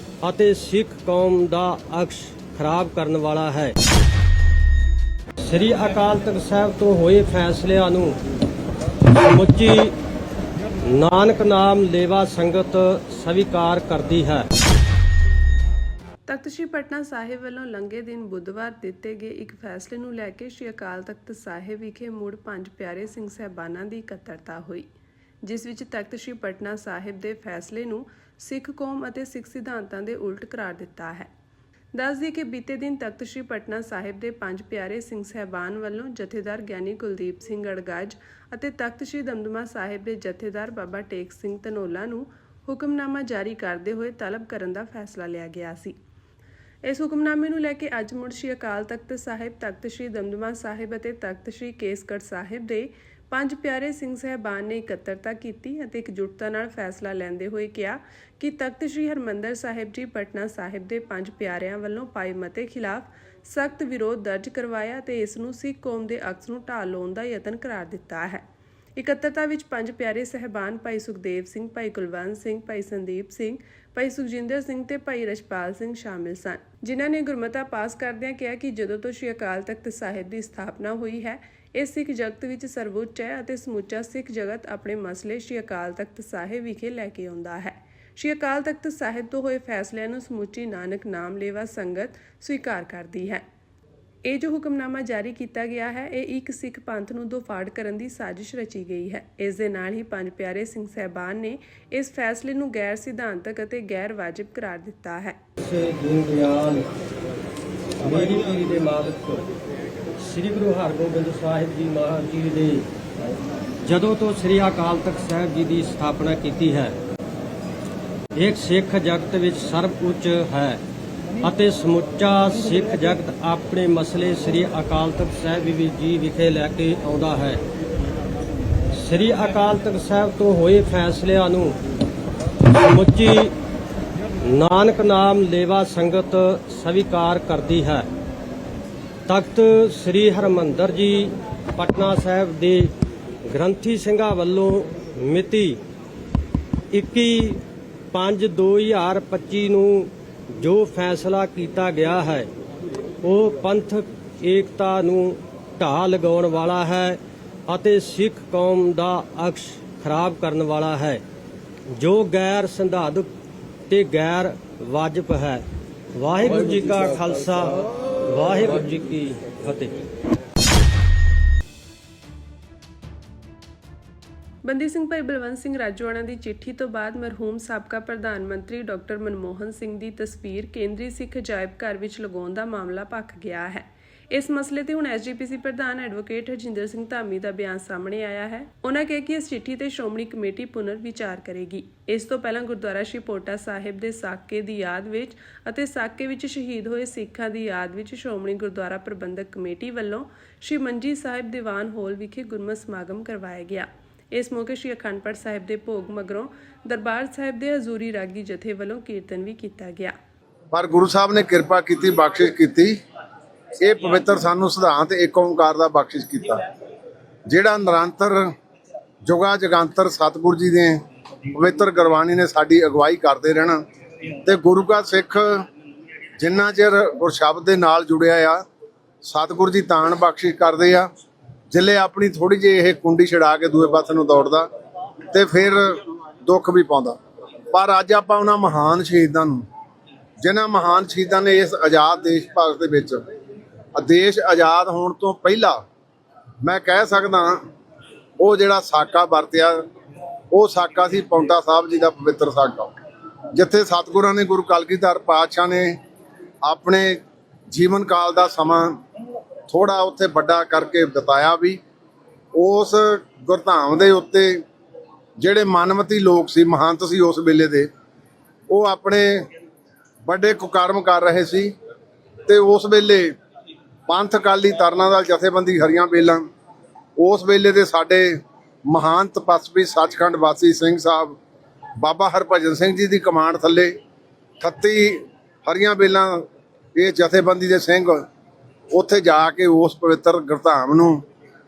ਅਤੇ ਸਿੱਖ ਕੌਮ ਦਾ ਅਕਸ਼ ਖਰਾਬ ਕਰਨ ਵਾਲਾ ਹੈ। ਸ੍ਰੀ ਅਕਾਲ ਤਖਤ ਸਾਹਿਬ ਤੋਂ ਹੋਏ ਫੈਸਲਿਆਂ ਨੂੰ ਸਮੁੱਚੀ ਨਾਨਕ ਨਾਮ ਲੇਵਾ ਸੰਗਤ ਸਵੀਕਾਰ ਕਰਦੀ ਹੈ। ਤਖਤ ਸ੍ਰੀ ਪਟਨਾ ਸਾਹਿਬ ਵੱਲੋਂ ਲੰਘੇ ਦਿਨ ਬੁੱਧਵਾਰ ਦਿੱਤੇ ਗਏ ਇੱਕ ਫੈਸਲੇ ਨੂੰ ਲੈ ਕੇ ਸ੍ਰੀ ਅਕਾਲ ਤਖਤ ਸਾਹਿਬ ਵਿਖੇ ਮੁੜ 5 ਪਿਆਰੇ ਸਿੰਘ ਸਾਹਿਬਾਨਾਂ ਦੀ ਇਕੱਤਰਤਾ ਹੋਈ, ਜਿਸ ਵਿੱਚ ਤਖਤ ਸ੍ਰੀ ਪਟਨਾ ਸਾਹਿਬ ਦੇ ਫੈਸਲੇ ਨੂੰ ਸਿੱਖ ਕੌਮ ਅਤੇ ਸਿੱਖ ਸਿਧਾਂਤਾਂ ਦੇ ਉਲਟ ਕਰਾਰ ਦਿੱਤਾ ਹੈ। ਦੱਸ ਦਈਏ ਕਿ ਬੀਤੇ ਦਿਨ ਤਖਤ ਸ੍ਰੀ ਪਟਨਾ ਸਾਹਿਬ ਦੇ 5 ਪਿਆਰੇ ਸਿੰਘ ਸਾਹਿਬਾਨ ਵੱਲੋਂ ਜਥੇਦਾਰ ਗਿਆਨੀ ਕੁਲਦੀਪ ਸਿੰਘ ਅੜਗਾਜ ਅਤੇ ਤਖਤ ਸ੍ਰੀ ਦਮਦਮਾ ਸਾਹਿਬ ਦੇ ਜਥੇਦਾਰ ਬਾਬਾ ਟੇਕ ਸਿੰਘ ਧਨੋਲਾ ਨੂੰ ਹੁਕਮਨਾਮਾ ਜਾਰੀ ਕਰਦੇ ਹੋਏ ਤਲਬ ਕਰਨ ਦਾ ਫੈਸਲਾ ਲਿਆ ਗਿਆ ਸੀ। ਇਸ ਹੁਕਮਨਾਮੇ ਨੂੰ ਲੈ ਕੇ ਅੱਜ ਮੁੜ ਸ੍ਰੀ ਅਕਾਲ ਤਖਤ ਸਾਹਿਬ, ਤਖਤ ਸ੍ਰੀ ਦਮਦਮਾ ਸਾਹਿਬ ਅਤੇ ਤਖਤ ਸ੍ਰੀ ਕੇਸਗੜ੍ਹ ਸਾਹਿਬ ਦੇ 5 ਪਿਆਰੇ ਸਿੰਘ ਸਾਹਿਬਾਨ ਨੇ ਇਕੱਤਰਤਾ ਕੀਤੀ ਅਤੇ ਇਕਜੁੱਟਤਾ ਨਾਲ ਫੈਸਲਾ ਲੈਂਦੇ ਹੋਏ ਕਿਹਾ ਕਿ ਤਖਤ ਸ੍ਰੀ ਹਰਿਮੰਦਰ ਸਾਹਿਬ ਜੀ ਪਟਨਾ ਸਾਹਿਬ ਦੇ 5 ਪਿਆਰਿਆਂ ਵੱਲੋਂ ਪਾਏ ਮਤੇ ਖਿਲਾਫ ਸਖਤ ਵਿਰੋਧ ਦਰਜ ਕਰਵਾਇਆ ਤੇ ਇਸ ਨੂੰ ਸਿੱਖ ਕੌਮ ਦੇ ਅਕਸ ਨੂੰ ਢਾਹ ਲਾਉਣ ਦਾ ਯਤਨ ਕਰਾਰ ਦਿੱਤਾ ਹੈ। ਇਕੱਤਰਤਾ ਵਿੱਚ 5 ਪਿਆਰੇ ਸਾਹਿਬਾਨ ਭਾਈ ਸੁਖਦੇਵ ਸਿੰਘ, ਭਾਈ ਕੁਲਵੰਤ ਸਿੰਘ, ਭਾਈ ਸੰਦੀਪ ਸਿੰਘ, ਭਾਈ ਸੁਖਜਿੰਦਰ ਸਿੰਘ ਤੇ ਭਾਈ ਰਛਪਾਲ ਸਿੰਘ ਸ਼ਾਮਿਲ ਸਨ, ਜਿਨ੍ਹਾਂ ਨੇ ਗੁਰਮਤਾ ਪਾਸ ਕਰਦਿਆਂ ਕਿਹਾ ਕਿ ਜਦੋਂ ਤੋਂ ਸ੍ਰੀ ਅਕਾਲ ਤਖਤ ਸਾਹਿਬ ਦੀ ਸਥਾਪਨਾ ਹੋਈ ਹੈ ਇਹ ਸਿੱਖ ਜਗਤ ਵਿੱਚ ਸਰਵਉੱਚ ਹੈ ਅਤੇ ਸਮੁੱਚਾ ਸਿੱਖ ਜਗਤ ਆਪਣੇ ਮਸਲੇ ਸ੍ਰੀ ਅਕਾਲ ਤਖਤ ਸਾਹਿਬ ਵਿਖੇ ਲੈ ਕੇ ਆਉਂਦਾ ਹੈ। ਸ੍ਰੀ ਅਕਾਲ ਤਖਤ ਸਾਹਿਬ ਤੋਂ ਹੋਏ ਫੈਸਲਿਆਂ ਨੂੰ ਸਮੁੱਚੀ ਨਾਨਕ ਨਾਮ ਲੇਵਾ ਸੰਗਤ ਸਵੀਕਾਰ ਕਰਦੀ ਹੈ। ਇਹ ਜੋ ਹੁਕਮਨਾਮਾ ਜਾਰੀ ਕੀਤਾ ਗਿਆ ਹੈ ਇਹ ਇੱਕ ਸਿੱਖ ਪੰਥ ਨੂੰ ਦੋਫਾੜ ਕਰਨ ਦੀ ਸਾਜ਼ਿਸ਼ ਰਚੀ ਗਈ ਹੈ। ਇਸ ਦੇ ਨਾਲ ਹੀ 5 ਪਿਆਰੇ ਸਿੰਘ ਸਾਹਿਬਾਨ ਨੇ ਇਸ ਫੈਸਲੇ ਨੂੰ ਗੈਰ ਸਿਧਾਂਤਕ ਅਤੇ ਗੈਰ ਵਾਜਿਬ ਕਰਾਰ ਦਿੱਤਾ ਹੈ। ਮੇਰੀ ਪੀਰੀ ਦੇ ਮਾਲਕ ਸ੍ਰੀ ਗੁਰੂ ਹਰਗੋਬਿੰਦ ਸਾਹਿਬ ਜੀ ਮਹਾਰਾਜ ਜੀ ਦੇ ਜਦੋਂ ਤੋਂ ਸ੍ਰੀ ਅਕਾਲ ਤਖਤ ਸਾਹਿਬ ਜੀ ਦੀ ਸਥਾਪਨਾ ਕੀਤੀ ਹੈ, ਇੱਕ ਸਿੱਖ ਜਗਤ ਵਿੱਚ ਸਰਬ ਉੱਚ ਹੈ ਅਤੇ ਸਮੁੱਚਾ ਸਿੱਖ ਜਗਤ ਆਪਣੇ ਮਸਲੇ ਸ੍ਰੀ ਅਕਾਲ ਤਖਤ ਸਾਹਿਬ ਜੀ ਵਿਖੇ ਲੈ ਕੇ ਆਉਂਦਾ ਹੈ। ਸ੍ਰੀ ਅਕਾਲ ਤਖਤ ਸਾਹਿਬ ਤੋਂ ਹੋਏ ਫੈਸਲਿਆਂ ਨੂੰ ਸਮੁੱਚੀ ਨਾਨਕ ਨਾਮ ਲੇਵਾ ਸੰਗਤ ਸਵੀਕਾਰ ਕਰਦੀ ਹੈ। ਤਖਤ ਸ੍ਰੀ ਹਰਿਮੰਦਰ ਜੀ ਪਟਨਾ ਸਾਹਿਬ ਦੇ ਗ੍ਰੰਥੀ ਸਿੰਘਾਂ ਵੱਲੋਂ ਮਿਤੀ 21/5/2025 ਨੂੰ ਜੋ ਫੈਸਲਾ ਕੀਤਾ ਗਿਆ ਹੈ ਉਹ ਪੰਥਕ ਏਕਤਾ ਨੂੰ ਢਾਹ ਲਗਾਉਣ ਵਾਲਾ ਹੈ ਅਤੇ ਸਿੱਖ ਕੌਮ ਦਾ ਅਕਸ਼ ਖਰਾਬ ਕਰਨ ਵਾਲਾ ਹੈ, ਜੋ ਗੈਰ ਸੰਵਿਧਾਨਕ ਤੇ ਗੈਰ ਵਾਜਬ ਹੈ। ਵਾਹਿਗੁਰੂ ਜੀ ਕਾ ਖਾਲਸਾ, ਵਾਹਿਗੁਰੂ ਜੀ ਕੀ ਫਤਿਹ। ਬੰਦੀ ਸਿੰਘ ਭਾਈ ਬਲਵੰਤ ਸਿੰਘ ਰਾਜੋਆਣਾ ਦੀ ਚਿੱਠੀ ਤੋਂ ਬਾਅਦ ਮਰਹੂਮ ਸਾਬਕਾ ਪ੍ਰਧਾਨ ਮੰਤਰੀ ਡਾਕਟਰ ਮਨਮੋਹਨ ਸਿੰਘ ਦੀ ਤਸਵੀਰ ਕੇਂਦਰੀ ਸਿੱਖ ਅਜਾਇਬ ਘਰ ਵਿੱਚ ਲਗਾਉਣ ਦਾ ਮਾਮਲਾ ਭਖ ਗਿਆ ਹੈ। ਇਸ ਮਸਲੇ ਤੇ ਹੁਣ ਐਸਜੀਪੀਸੀ ਪ੍ਰਧਾਨ ਐਡਵੋਕੇਟ ਹਰਜਿੰਦਰ ਸਿੰਘ ਧਾਮੀ ਦਾ ਬਿਆਨ ਸਾਹਮਣੇ ਆਇਆ ਹੈ। ਉਹਨਾਂ ਕਿਹਾ ਕਿ ਇਸ ਚਿੱਠੀ ਤੇ ਸ਼੍ਰੋਮਣੀ ਕਮੇਟੀ ਪੁਨਰ ਵਿਚਾਰ ਕਰੇਗੀ। ਇਸ ਤੋਂ ਪਹਿਲਾਂ ਗੁਰਦੁਆਰਾ ਸ਼੍ਰੀ ਪੋਟਾ ਸਾਹਿਬ ਦੇ ਸਾਕੇ ਦੀ ਯਾਦ ਵਿੱਚ ਅਤੇ ਸਾਕੇ ਵਿੱਚ ਸ਼ਹੀਦ ਹੋਏ ਸਿੱਖਾਂ ਦੀ ਯਾਦ ਵਿੱਚ ਸ਼੍ਰੋਮਣੀ ਗੁਰਦੁਆਰਾ ਪ੍ਰਬੰਧਕ ਕਮੇਟੀ ਵੱਲੋਂ ਸ਼੍ਰੀ ਮੰਜੀ ਸਾਹਿਬ ਦੀਵਾਨ ਹਾਲ ਵਿਖੇ ਗੁਰਮਤਿ ਸਮਾਗਮ ਕਰਵਾਇਆ ਗਿਆ। ਇਸ ਮੌਕੇ ਸ਼੍ਰੀ ਅਖੰਡ ਪਾਠ ਸਾਹਿਬ ਦੇ ਭੋਗ ਮਗਰੋਂ ਦਰਬਾਰ ਸਾਹਿਬ ਦੇ ਹਜ਼ੂਰੀ ਰਾਗੀ ਜਥੇ ਵੱਲੋਂ ਕੀਰਤਨ ਵੀ ਕੀਤਾ ਗਿਆ। ਪਰ ਗੁਰੂ ਸਾਹਿਬ ਨੇ ਕਿਰਪਾ ਕੀਤੀ, ਬਖਸ਼ਿਸ਼ ਕੀਤੀ। ਇਹ ਪਵਿੱਤਰ ਸਾਨੂੰ ਸਿਧਾਂਤ ਏਕ ਓਂਕਾਰ ਦਾ ਬਖਸ਼ਿਸ਼ ਕੀਤਾ, ਜਿਹੜਾ ਨਿਰੰਤਰ ਜੁਗਾ ਜਗਾਂਤਰ ਸਤਿਗੁਰੂ ਜੀ ਦੇ ਪਵਿੱਤਰ ਗੁਰਬਾਣੀ ਨੇ ਸਾਡੀ ਅਗਵਾਈ ਕਰਦੇ ਰਹਿਣਾ। ਤੇ ਗੁਰੂ ਕਾ ਸਿੱਖ ਜਿੰਨਾ ਚਿਰ ਗੁਰਸ਼ਬਦ ਦੇ ਨਾਲ ਜੁੜਿਆ ਆ, ਸਤਿਗੁਰੂ ਜੀ ਤਾਣ ਬਖਸ਼ਿਸ਼ ਕਰਦੇ ਆ। ਜਿੱਲੇ ਆਪਣੀ ਥੋੜੀ ਜਿਹੀ ਇਹ ਕੁੰਡੀ ਛਡਾ ਕੇ ਦੂਏ ਪਾਸੇ ਨੂੰ ਦੌੜਦਾ ਤੇ ਫਿਰ ਦੁੱਖ ਵੀ ਪਾਉਂਦਾ। ਪਰ ਅੱਜ ਆਪਾਂ ਉਹਨਾਂ ਮਹਾਨ ਸ਼ਹੀਦਾਂ ਨੂੰ, ਜਿਨ੍ਹਾਂ ਮਹਾਨ ਸ਼ਹੀਦਾਂ ਨੇ ਇਸ ਆਜ਼ਾਦ ਦੇਸ਼ ਭਾਰਤ ਦੇ ਵਿੱਚ ਦੇਸ਼ ਆਜ਼ਾਦ ਹੋਣ ਤੋਂ ਪਹਿਲਾਂ ਮੈਂ ਕਹਿ ਸਕਦਾ ਉਹ ਜਿਹੜਾ ਸਾਕਾ ਵਰਤਿਆ, ਉਹ ਸਾਕਾ ਸੀ ਪੌਂਟਾ ਸਾਹਿਬ ਜੀ ਦਾ ਪਵਿੱਤਰ ਸਾਕਾ, ਜਿੱਥੇ ਸਤਿਗੁਰਾਂ ਨੇ ਗੁਰੂ ਕਲਗੀਧਰ ਪਾਤਸ਼ਾਹ ਨੇ ਆਪਣੇ ਜੀਵਨ ਕਾਲ ਦਾ ਸਮਾਂ ਥੋੜਾ ਉੱਥੇ ਵੱਡਾ ਕਰਕੇ ਬਿਤਾਇਆ ਵੀ। ਉਸ ਗੁਰਧਾਮ ਦੇ ਉੱਤੇ ਜਿਹੜੇ ਮਾਨਵਤੀ ਲੋਕ ਸੀ, ਮਹੰਤ ਸੀ ਉਸ ਵੇਲੇ ਦੇ, ਉਹ ਆਪਣੇ ਵੱਡੇ ਕੁਕਰਮ ਕਰ ਰਹੇ ਸੀ। ਤੇ ਉਸ ਵੇਲੇ ਪੰਥ ਅਕਾਲੀ ਤਰਨਾ ਦਲ ਜਥੇਬੰਦੀ ਹਰੀਆਂ ਬੇਲਾਂ, ਉਸ ਵੇਲੇ ਦੇ ਸਾਡੇ ਮਹਾਨ ਤਪਸਵੀ ਸੱਚਖੰਡ ਵਾਸੀ ਸਿੰਘ ਸਾਹਿਬ ਬਾਬਾ ਹਰਭਜਨ ਸਿੰਘ ਜੀ ਦੀ ਕਮਾਂਡ ਥੱਲੇ 38 ਹਰੀਆਂ ਬੇਲਾਂ ਇਹ ਜਥੇਬੰਦੀ ਦੇ ਸਿੰਘ ਉੱਥੇ ਜਾ ਕੇ ਉਸ ਪਵਿੱਤਰ ਗੁਰਧਾਮ ਨੂੰ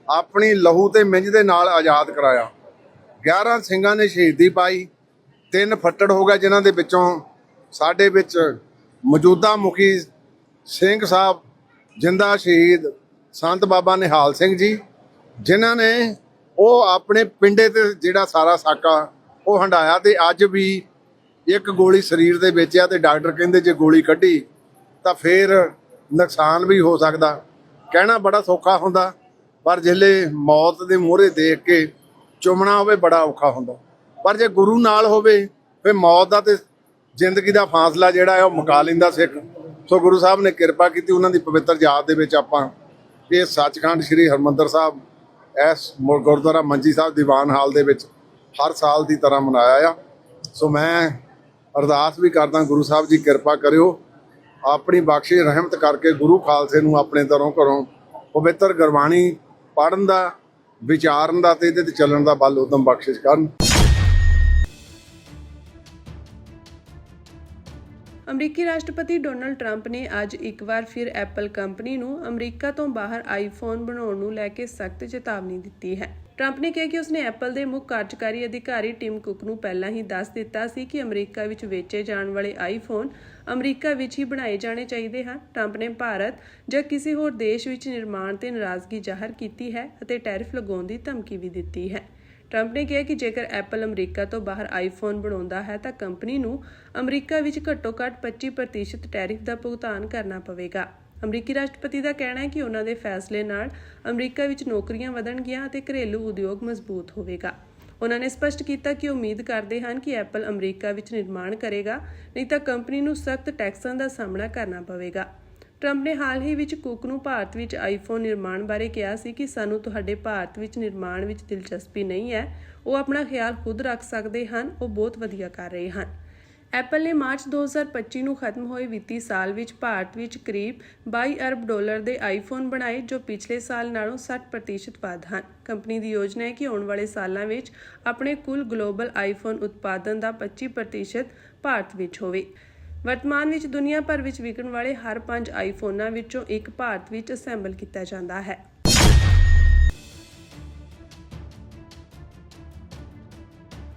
ਆਪਣੀ ਲਹੂ ਤੇ ਮਿੰਜ ਦੇ ਨਾਲ ਆਜ਼ਾਦ ਕਰਾਇਆ। 11 ਸਿੰਘਾਂ ਨੇ ਸ਼ਹੀਦੀ ਪਾਈ, 3 ਫੱਟੜ ਹੋ ਗਏ, ਜਿਨ੍ਹਾਂ ਦੇ ਵਿੱਚੋਂ ਸਾਡੇ ਵਿੱਚ ਮੌਜੂਦਾ ਮੁਖੀ ਸਿੰਘ ਸਾਹਿਬ ਜਿੰਦਾ ਸ਼ਹੀਦ ਸੰਤ ਬਾਬਾ ਨਿਹਾਲ ਸਿੰਘ ਜੀ, ਜਿਨ੍ਹਾਂ ਨੇ ਉਹ ਆਪਣੇ ਪਿੰਡੇ ਤੇ ਜਿਹੜਾ ਸਾਰਾ ਸਾਕਾ ਉਹ ਹੰਡਾਇਆ। ਤੇ ਅੱਜ ਵੀ ਇੱਕ ਗੋਲੀ ਸਰੀਰ ਦੇ ਵਿੱਚ ਆ ਤੇ ਡਾਕਟਰ ਕਹਿੰਦੇ ਜੇ ਗੋਲੀ ਕੱਢੀ ਤਾਂ ਫਿਰ ਨੁਕਸਾਨ ਵੀ ਹੋ ਸਕਦਾ। ਕਹਿਣਾ ਬੜਾ ਸੌਖਾ ਹੁੰਦਾ, ਪਰ ਜਿਹੜੇ ਮੌਤ ਦੇ ਮੂਹਰੇ ਦੇਖ ਕੇ ਚੁੰਮਣਾ ਹੋਵੇ ਬੜਾ ਔਖਾ ਹੁੰਦਾ। ਪਰ ਜੇ ਗੁਰੂ ਨਾਲ ਹੋਵੇ ਫਿਰ ਮੌਤ ਦਾ ਤੇ ਜ਼ਿੰਦਗੀ ਦਾ ਫਾਸਲਾ ਜਿਹੜਾ ਹੈ ਉਹ ਮੁਕਾ ਲੈਂਦਾ ਸਿੱਖ। ਸੋ ਗੁਰੂ ਸਾਹਿਬ ਨੇ ਕਿਰਪਾ ਕੀਤੀ, ਉਹਨਾਂ ਦੀ ਪਵਿੱਤਰ ਯਾਦ ਦੇ ਵਿੱਚ ਆਪਾਂ ਇਹ ਸੱਚਖੰਡ ਸ੍ਰੀ ਹਰਿਮੰਦਰ ਸਾਹਿਬ ਇਸ ਗੁਰਦੁਆਰਾ ਮੰਜੀ ਸਾਹਿਬ ਦੀਵਾਨ ਹਾਲ ਦੇ ਵਿੱਚ ਹਰ ਸਾਲ ਦੀ ਤਰ੍ਹਾਂ ਮਨਾਇਆ ਆ। ਸੋ ਮੈਂ ਅਰਦਾਸ ਵੀ ਕਰਦਾ, ਗੁਰੂ ਸਾਹਿਬ ਜੀ ਕਿਰਪਾ ਕਰਿਓ, ਆਪਣੀ ਬਖਸ਼ਿਸ਼ ਰਹਿਮਤ ਕਰਕੇ ਗੁਰੂ ਖਾਲਸੇ ਨੂੰ ਆਪਣੇ ਦਰੋਂ ਘਰੋਂ ਪਵਿੱਤਰ ਗੁਰਬਾਣੀ ਪੜ੍ਹਨ ਦਾ, ਵਿਚਾਰਨ ਦਾ ਤੇ ਇਹਦੇ ਤੇ ਚੱਲਣ ਦਾ ਬਲ ਉਦਮ ਬਖਸ਼ਿਸ਼ ਕਰਨ। ਅਮਰੀਕੀ ਰਾਸ਼ਟਰਪਤੀ ਡੋਨਾਲਡ ਟਰੰਪ ਨੇ ਅੱਜ ਇੱਕ ਵਾਰ ਫਿਰ ਐਪਲ ਕੰਪਨੀ ਨੂੰ ਅਮਰੀਕਾ ਤੋਂ ਬਾਹਰ ਆਈਫੋਨ ਬਣਾਉਣ ਨੂੰ ਲੈ ਕੇ ਸਖਤ ਚੇਤਾਵਨੀ ਦਿੱਤੀ ਹੈ। ਟਰੰਪ ਨੇ ਕਿਹਾ ਕਿ ਉਸਨੇ ਐਪਲ ਦੇ ਮੁੱਖ ਕਾਰਜਕਾਰੀ ਅਧਿਕਾਰੀ ਟਿਮ ਕੁਕ ਨੂੰ ਪਹਿਲਾਂ ਹੀ ਦੱਸ ਦਿੱਤਾ ਸੀ ਕਿ ਅਮਰੀਕਾ ਵਿੱਚ ਵੇਚੇ ਜਾਣ ਵਾਲੇ ਆਈਫੋਨ ਅਮਰੀਕਾ ਵਿੱਚ ਹੀ ਬਣਾਏ ਜਾਣੇ ਚਾਹੀਦੇ ਹਨ। ਟਰੰਪ ਨੇ ਭਾਰਤ ਜਾਂ ਕਿਸੇ ਹੋਰ ਦੇਸ਼ ਵਿੱਚ ਨਿਰਮਾਣ ਤੇ ਨਾਰਾਜ਼ਗੀ ਜ਼ਾਹਰ ਕੀਤੀ ਹੈ ਅਤੇ ਟੈਰਿਫ ਲਗਾਉਣ ਦੀ ਧਮਕੀ ਵੀ ਦਿੱਤੀ ਹੈ। ਟਰੰਪ ਨੇ ਕਿਹਾ ਕਿ ਜੇਕਰ ਐਪਲ ਅਮਰੀਕਾ ਤੋਂ ਬਾਹਰ ਆਈਫੋਨ ਬਣਾਉਂਦਾ ਹੈ ਤਾਂ ਕੰਪਨੀ ਨੂੰ ਅਮਰੀਕਾ ਵਿੱਚ ਘੱਟੋ-ਘੱਟ 25% ਟੈਰਿਫ ਦਾ ਭੁਗਤਾਨ ਕਰਨਾ ਪਵੇਗਾ। ਅਮਰੀਕੀ ਰਾਸ਼ਟਰਪਤੀ ਦਾ ਕਹਿਣਾ ਹੈ ਕਿ ਉਹਨਾਂ ਦੇ ਫੈਸਲੇ ਨਾਲ ਅਮਰੀਕਾ ਵਿੱਚ ਨੌਕਰੀਆਂ ਵਧਣਗੀਆਂ ਅਤੇ ਘਰੇਲੂ ਉਦਯੋਗ ਮਜ਼ਬੂਤ ਹੋਵੇਗਾ। ਉਹਨਾਂ ਨੇ ਸਪਸ਼ਟ ਕੀਤਾ ਕਿ ਉਮੀਦ ਕਰਦੇ ਹਨ ਕਿ ਐਪਲ ਅਮਰੀਕਾ ਵਿੱਚ ਨਿਰਮਾਣ ਕਰੇਗਾ, ਨਹੀਂ ਤਾਂ ਕੰਪਨੀ ਨੂੰ ਸਖਤ ਟੈਕਸਾਂ ਦਾ ਸਾਹਮਣਾ ਕਰਨਾ ਪਵੇਗਾ। ਟਰੰਪ ਨੇ ਹਾਲ ਹੀ ਵਿੱਚ ਕੁਕ ਨੂੰ ਭਾਰਤ ਵਿੱਚ ਆਈਫੋਨ ਨਿਰਮਾਣ ਬਾਰੇ ਕਿਹਾ ਸੀ ਕਿ ਸਾਨੂੰ ਤੁਹਾਡੇ ਭਾਰਤ ਵਿੱਚ ਨਿਰਮਾਣ ਵਿੱਚ ਦਿਲਚਸਪੀ ਨਹੀਂ ਹੈ, ਉਹ ਆਪਣਾ ਖਿਆਲ ਖੁਦ ਰੱਖ ਸਕਦੇ ਹਨ, ਉਹ ਬਹੁਤ ਵਧੀਆ ਕਰ ਰਹੇ ਹਨ। ਐਪਲ ਨੇ ਮਾਰਚ 2025 ਨੂੰ ਖਤਮ ਹੋਏ ਵਿੱਤੀ ਸਾਲ ਵਿੱਚ ਭਾਰਤ ਵਿੱਚ ਕਰੀਬ 22 ਅਰਬ ਡਾਲਰ ਦੇ ਆਈਫੋਨ ਬਣਾਏ, ਜੋ ਪਿਛਲੇ ਸਾਲ ਨਾਲੋਂ 60% ਵੱਧ ਹਨ। ਕੰਪਨੀ ਦੀ ਯੋਜਨਾ ਹੈ ਕਿ ਆਉਣ ਵਾਲੇ ਸਾਲਾਂ ਵਿੱਚ ਆਪਣੇ ਕੁੱਲ ਗਲੋਬਲ ਆਈਫੋਨ ਉਤਪਾਦਨ ਦਾ 25% ਭਾਰਤ ਵਿੱਚ ਹੋਵੇ। ਵਰਤਮਾਨ ਵਿੱਚ ਦੁਨੀਆ ਭਰ ਵਿੱਚ ਵਿਕਣ ਵਾਲੇ ਹਰ 5 ਆਈਫੋਨਾਂ ਵਿੱਚੋਂ ਇੱਕ ਭਾਰਤ ਵਿੱਚ ਅਸੈਂਬਲ ਕੀਤਾ ਜਾਂਦਾ ਹੈ।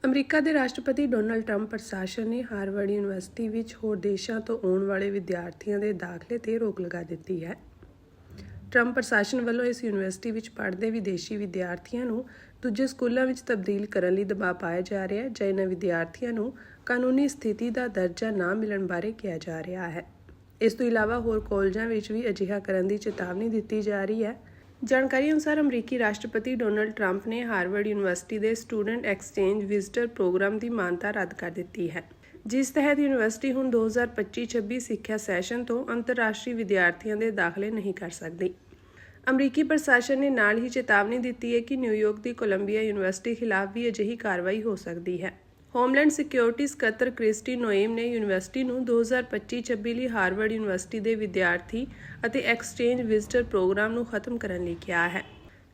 ਅਮਰੀਕਾ ਦੇ ਰਾਸ਼ਟਰਪਤੀ ਡੋਨਾਲਡ ਟਰੰਪ ਪ੍ਰਸ਼ਾਸਨ ਨੇ ਹਾਰਵਰਡ ਯੂਨੀਵਰਸਿਟੀ ਵਿੱਚ ਹੋਰ ਦੇਸ਼ਾਂ ਤੋਂ ਆਉਣ ਵਾਲੇ ਵਿਦਿਆਰਥੀਆਂ ਦੇ ਦਾਖਲੇ ਤੇ ਰੋਕ ਲਗਾ ਦਿੱਤੀ ਹੈ। ਟਰੰਪ ਪ੍ਰਸ਼ਾਸਨ ਵੱਲੋਂ ਇਸ ਯੂਨੀਵਰਸਿਟੀ ਵਿੱਚ ਪੜ੍ਹਦੇ ਵਿਦੇਸ਼ੀ ਵਿਦਿਆਰਥੀਆਂ ਨੂੰ ਦੂਜੇ ਸਕੂਲਾਂ ਵਿੱਚ ਤਬਦੀਲ ਕਰਨ ਲਈ ਦਬਾਅ ਪਾਇਆ ਜਾ ਰਿਹਾ ਹੈ, ਜਾਂ ਇਹਨਾਂ ਵਿਦਿਆਰਥੀਆਂ ਨੂੰ ਕਾਨੂੰਨੀ ਸਥਿਤੀ ਦਾ ਦਰਜਾ ਨਾ ਮਿਲਣ ਬਾਰੇ ਕਿਹਾ ਜਾ ਰਿਹਾ ਹੈ। ਇਸ ਤੋਂ ਇਲਾਵਾ ਹੋਰ ਕਾਲਜਾਂ ਵਿੱਚ ਵੀ ਅਜਿਹਾ ਕਰਨ ਦੀ ਚੇਤਾਵਨੀ ਦਿੱਤੀ ਜਾ ਰਹੀ ਹੈ। ਜਾਣਕਾਰੀ ਅਨੁਸਾਰ ਅਮਰੀਕੀ ਰਾਸ਼ਟਰਪਤੀ ਡੋਨਾਲਡ ਟਰੰਪ ਨੇ ਹਾਰਵਰਡ ਯੂਨੀਵਰਸਿਟੀ ਦੇ ਸਟੂਡੈਂਟ ਐਕਸਚੇਂਜ ਵਿਜ਼ਟਰ ਪ੍ਰੋਗਰਾਮ ਦੀ ਮਾਨਤਾ ਰੱਦ ਕਰ ਦਿੱਤੀ ਹੈ, ਜਿਸ ਤਹਿਤ ਯੂਨੀਵਰਸਿਟੀ ਹੁਣ 2025-26 ਸਿੱਖਿਆ ਸੈਸ਼ਨ ਤੋਂ ਅੰਤਰਰਾਸ਼ਟਰੀ ਵਿਦਿਆਰਥੀਆਂ ਦੇ ਦਾਖਲੇ ਨਹੀਂ ਕਰ ਸਕਦੀ। ਅਮਰੀਕੀ ਪ੍ਰਸ਼ਾਸਨ ਨੇ ਨਾਲ ਹੀ ਚੇਤਾਵਨੀ ਦਿੱਤੀ ਹੈ ਕਿ ਨਿਊਯਾਰਕ ਦੀ ਕੋਲੰਬੀਆ ਯੂਨੀਵਰਸਿਟੀ ਖਿਲਾਫ ਵੀ ਅਜਿਹੀ ਕਾਰਵਾਈ ਹੋ ਸਕਦੀ ਹੈ। ਹੋਮਲੈਂਡ ਸਿਕਿਉਰਿਟੀ ਸਕੱਤਰ ਕ੍ਰਿਸਟੀ ਨੋਏਮ ਨੇ ਯੂਨੀਵਰਸਿਟੀ ਨੂੰ 2025-26 ਲਈ ਹਾਰਵਰਡ ਯੂਨੀਵਰਸਿਟੀ ਦੇ ਵਿਦਿਆਰਥੀ ਅਤੇ ਐਕਸਚੇਂਜ ਵਿਜ਼ਟਰ ਪ੍ਰੋਗਰਾਮ ਨੂੰ ਖਤਮ ਕਰਨ ਲਈ ਕਿਹਾ ਹੈ।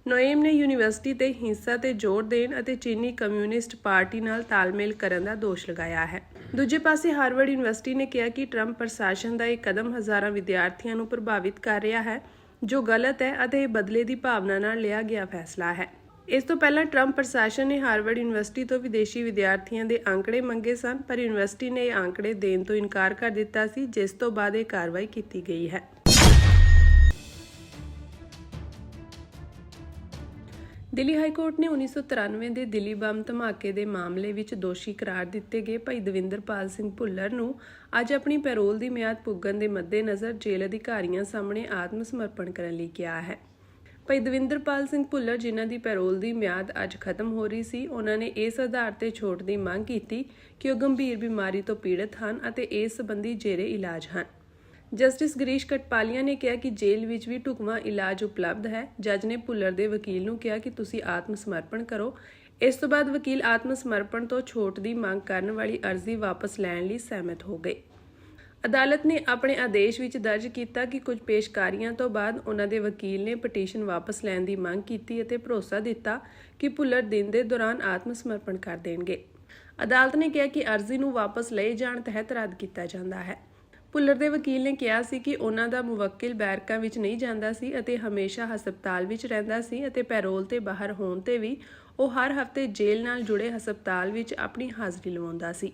ਨੋਏਮ ਨੇ ਯੂਨੀਵਰਸਿਟੀ ਤੇ ਹਿੰਸਾ ਤੇ ਜ਼ੋਰ ਦੇਣ ਅਤੇ ਚੀਨੀ ਕਮਿਊਨਿਸਟ ਪਾਰਟੀ ਨਾਲ ਤਾਲਮੇਲ ਕਰਨ ਦਾ ਦੋਸ਼ ਲਗਾਇਆ ਹੈ। ਦੂਜੇ ਪਾਸੇ ਹਾਰਵਰਡ ਯੂਨੀਵਰਸਿਟੀ ਨੇ ਕਿਹਾ ਕਿ ਟਰੰਪ ਪ੍ਰਸ਼ਾਸਨ ਦਾ ਇਹ ਕਦਮ ਹਜ਼ਾਰਾਂ ਵਿਦਿਆਰਥੀਆਂ ਨੂੰ ਪ੍ਰਭਾਵਿਤ ਕਰ ਰਿਹਾ ਹੈ, ਜੋ ਗਲਤ ਹੈ ਅਤੇ ਇਹ ਬਦਲੇ ਦੀ ਭਾਵਨਾ ਨਾਲ ਲਿਆ ਗਿਆ ਫੈਸਲਾ ਹੈ। ਇਸ ਤੋਂ ਪਹਿਲਾਂ ਟਰੰਪ ਪ੍ਰਸ਼ਾਸਨ ਨੇ ਹਾਰਵਰਡ ਯੂਨੀਵਰਸਿਟੀ ਤੋਂ ਵਿਦੇਸ਼ੀ ਵਿਦਿਆਰਥੀਆਂ ਦੇ ਅੰਕੜੇ ਮੰਗੇ ਸਨ, ਪਰ ਯੂਨੀਵਰਸਿਟੀ ਨੇ ਇਹ ਅੰਕੜੇ ਦੇਣ ਤੋਂ ਇਨਕਾਰ ਕਰ ਦਿੱਤਾ ਸੀ, ਜਿਸ ਤੋਂ ਬਾਅਦ ਇਹ ਕਾਰਵਾਈ ਕੀਤੀ ਗਈ ਹੈ। ਦਿੱਲੀ ਹਾਈ ਕੋਰਟ ਨੇ 1993 ਦੇ ਦਿੱਲੀ ਬੰਬ ਧਮਾਕੇ ਦੇ ਮਾਮਲੇ ਵਿੱਚ ਦੋਸ਼ੀ ਕਰਾਰ ਦਿੱਤੇ ਗਏ ਭਾਈ ਦਵਿੰਦਰਪਾਲ ਸਿੰਘ ਭੁੱਲਰ ਨੂੰ ਅੱਜ ਆਪਣੀ ਪੈਰੋਲ ਦੀ ਮਿਆਦ ਪੁੱਗਣ ਦੇ ਮੱਦੇਨਜ਼ਰ ਜੇਲ੍ਹ ਅਧਿਕਾਰੀਆਂ ਸਾਹਮਣੇ ਆਤਮ ਸਮਰਪਣ ਕਰਨ ਲਈ ਕਿਹਾ ਹੈ। ਭਾਈ ਦਵਿੰਦਰਪਾਲ ਸਿੰਘ ਭੁੱਲਰ, ਜਿਨ੍ਹਾਂ ਦੀ ਪੈਰੋਲ ਦੀ ਮਿਆਦ ਅੱਜ ਖਤਮ ਹੋ ਰਹੀ ਸੀ, ਉਹਨਾਂ ਨੇ ਇਸ ਆਧਾਰ ਤੇ ਛੋਟ ਦੀ ਮੰਗ ਕੀਤੀ ਕਿ ਉਹ ਗੰਭੀਰ ਬਿਮਾਰੀ ਤੋਂ ਪੀੜਤ ਹਨ ਅਤੇ ਇਸ ਸੰਬੰਧੀ ਜੇਰੇ ਇਲਾਜ ਹਨ। ਜਸਟਿਸ ਗਿਰੀਸ਼ ਕਟਪਾਲੀਆ ਨੇ ਕਿਹਾ ਕਿ ਜੇਲ੍ਹ ਵਿੱਚ ਵੀ ਢੁਕਵਾਂ ਇਲਾਜ ਉਪਲਬਧ ਹੈ। ਜੱਜ ਨੇ ਭੁੱਲਰ ਦੇ ਵਕੀਲ ਨੂੰ ਕਿਹਾ ਕਿ ਤੁਸੀਂ ਆਤਮ ਸਮਰਪਣ ਕਰੋ। ਇਸ ਤੋਂ ਬਾਅਦ ਵਕੀਲ ਆਤਮ ਸਮਰਪਣ ਤੋਂ ਛੋਟ ਦੀ ਮੰਗ ਕਰਨ ਵਾਲੀ ਅਰਜ਼ੀ ਵਾਪਸ ਲੈਣ ਲਈ ਸਹਿਮਤ ਹੋ ਗਏ। ਅਦਾਲਤ ਨੇ ਆਪਣੇ ਆਦੇਸ਼ ਵਿੱਚ ਦਰਜ ਕੀਤਾ ਕਿ ਕੁਝ ਪੇਸ਼ਕਾਰੀਆਂ ਤੋਂ ਬਾਅਦ ਉਹਨਾਂ ਦੇ ਵਕੀਲ ਨੇ ਪਟੀਸ਼ਨ ਵਾਪਸ ਲੈਣ ਦੀ ਮੰਗ ਕੀਤੀ ਅਤੇ ਭਰੋਸਾ ਦਿੱਤਾ ਕਿ ਭੁੱਲਰ ਦਿਨ ਦੇ ਦੌਰਾਨ ਆਤਮ ਸਮਰਪਣ ਕਰ ਦੇਣਗੇ। ਅਦਾਲਤ ਨੇ ਕਿਹਾ ਕਿ ਅਰਜ਼ੀ ਨੂੰ ਵਾਪਸ ਲਏ ਜਾਣ ਤਹਿਤ ਰੱਦ ਕੀਤਾ ਜਾਂਦਾ ਹੈ। ਭੁੱਲਰ ਦੇ ਵਕੀਲ ਨੇ ਕਿਹਾ ਸੀ ਕਿ ਉਹਨਾਂ ਦਾ ਮੁਵੱਕਿਲ ਬੈਰਕਾਂ ਵਿੱਚ ਨਹੀਂ ਜਾਂਦਾ ਸੀ ਅਤੇ ਹਮੇਸ਼ਾ ਹਸਪਤਾਲ ਵਿੱਚ ਰਹਿੰਦਾ ਸੀ ਅਤੇ ਪੈਰੋਲ ਤੇ ਬਾਹਰ ਹੋਣ ਤੇ ਵੀ ਉਹ ਹਰ ਹਫ਼ਤੇ ਜੇਲ੍ਹ ਨਾਲ ਜੁੜੇ ਹਸਪਤਾਲ ਵਿੱਚ ਆਪਣੀ ਹਾਜ਼ਰੀ ਲਵਾਉਂਦਾ ਸੀ।